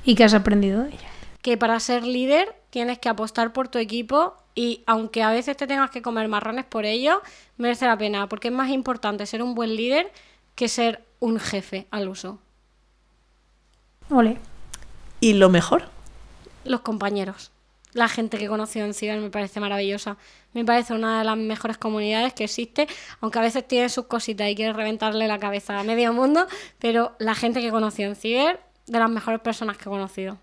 ¿Y qué has aprendido de ello? Que para ser líder tienes que apostar por tu equipo y aunque a veces te tengas que comer marrones por ello, merece la pena, porque es más importante ser un buen líder que ser un jefe al uso. Ole. ¿Y lo mejor? Los compañeros. La gente que he conocido en Ciber me parece maravillosa. Me parece una de las mejores comunidades que existe, aunque a veces tiene sus cositas y quiere reventarle la cabeza a medio mundo, pero la gente que he conocido en Ciber, de las mejores personas que he conocido.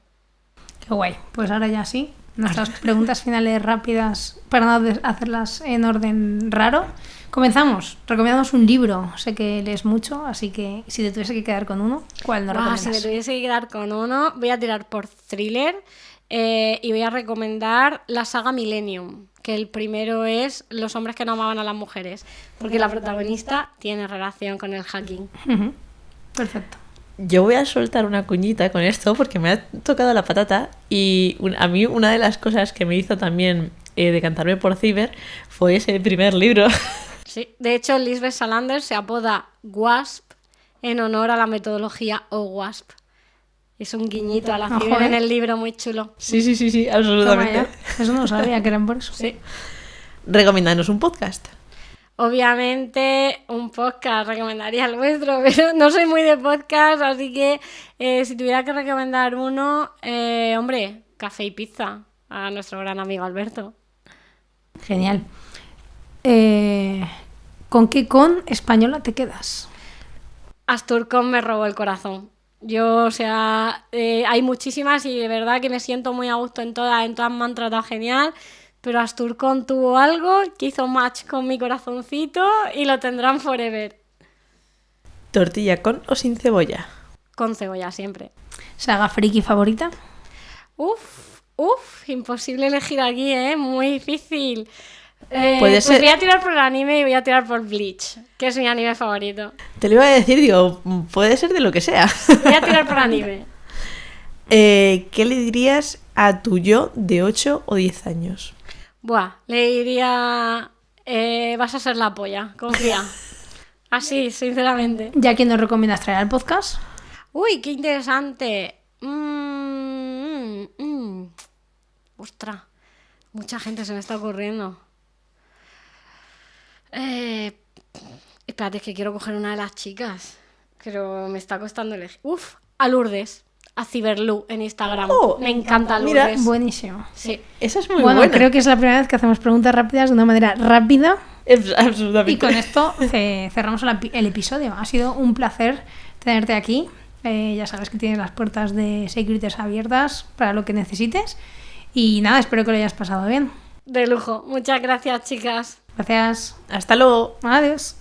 Qué guay. Pues ahora ya sí. Nuestras preguntas finales rápidas, para no hacerlas en orden raro. Comenzamos. Recomendamos un libro. Sé que lees mucho, así que si te tuviese que quedar con uno, ¿cuál nos recomiendas? Si me tuviese que quedar con uno, voy a tirar por thriller y voy a recomendar la saga Millennium, que el primero es Los hombres que no amaban a las mujeres, porque la protagonista tiene relación con el hacking. Perfecto. Yo voy a soltar una cuñita con esto porque me ha tocado la patata y a mí una de las cosas que me hizo también decantarme por Ciber fue ese primer libro. Sí, de hecho Lisbeth Salander se apoda WASP en honor a la metodología OWASP. Es un guiñito a la Ciber en el libro, muy chulo. Sí, absolutamente. Eso no sabía que eran por eso. Sí. Recomiéndanos un podcast. Obviamente un podcast recomendaría el vuestro, pero no soy muy de podcast, así que si tuviera que recomendar uno, hombre, Café y Pizza, a nuestro gran amigo Alberto. Genial. ¿Con qué con española te quedas? Asturcom me robó el corazón. Yo, o sea, hay muchísimas y de verdad que me siento muy a gusto en todas me han tratado genial. Pero Asturcom tuvo algo que hizo match con mi corazoncito y lo tendrán forever. ¿Tortilla con o sin cebolla? Con cebolla, siempre. ¿Saga friki favorita? Imposible elegir aquí, muy difícil. Puede ser. Pues voy a tirar por el anime y voy a tirar por Bleach, que es mi anime favorito. Te lo iba a decir, digo, puede ser de lo que sea. Voy a tirar por anime. ¿Qué le dirías a tu yo de 8 o 10 años? Le diría, vas a ser la polla, confía. Así, sinceramente. ¿Ya quién nos recomiendas traer al podcast? Uy, qué interesante. Ostras, mucha gente se me está ocurriendo. Espérate, es que quiero coger una de las chicas, pero me está costando elegir. A Lourdes. A Ciberlu en Instagram. Me encanta Lourdes. Mira, buenísimo. Sí. Esa es muy buena. Creo que es la primera vez que hacemos preguntas rápidas de una manera rápida. Absolutamente. Y con esto cerramos el episodio. Ha sido un placer tenerte aquí. Ya sabes que tienes las puertas de Securitas abiertas para lo que necesites. Y nada, espero que lo hayas pasado bien. De lujo. Muchas gracias, chicas. Gracias. Hasta luego. Adiós.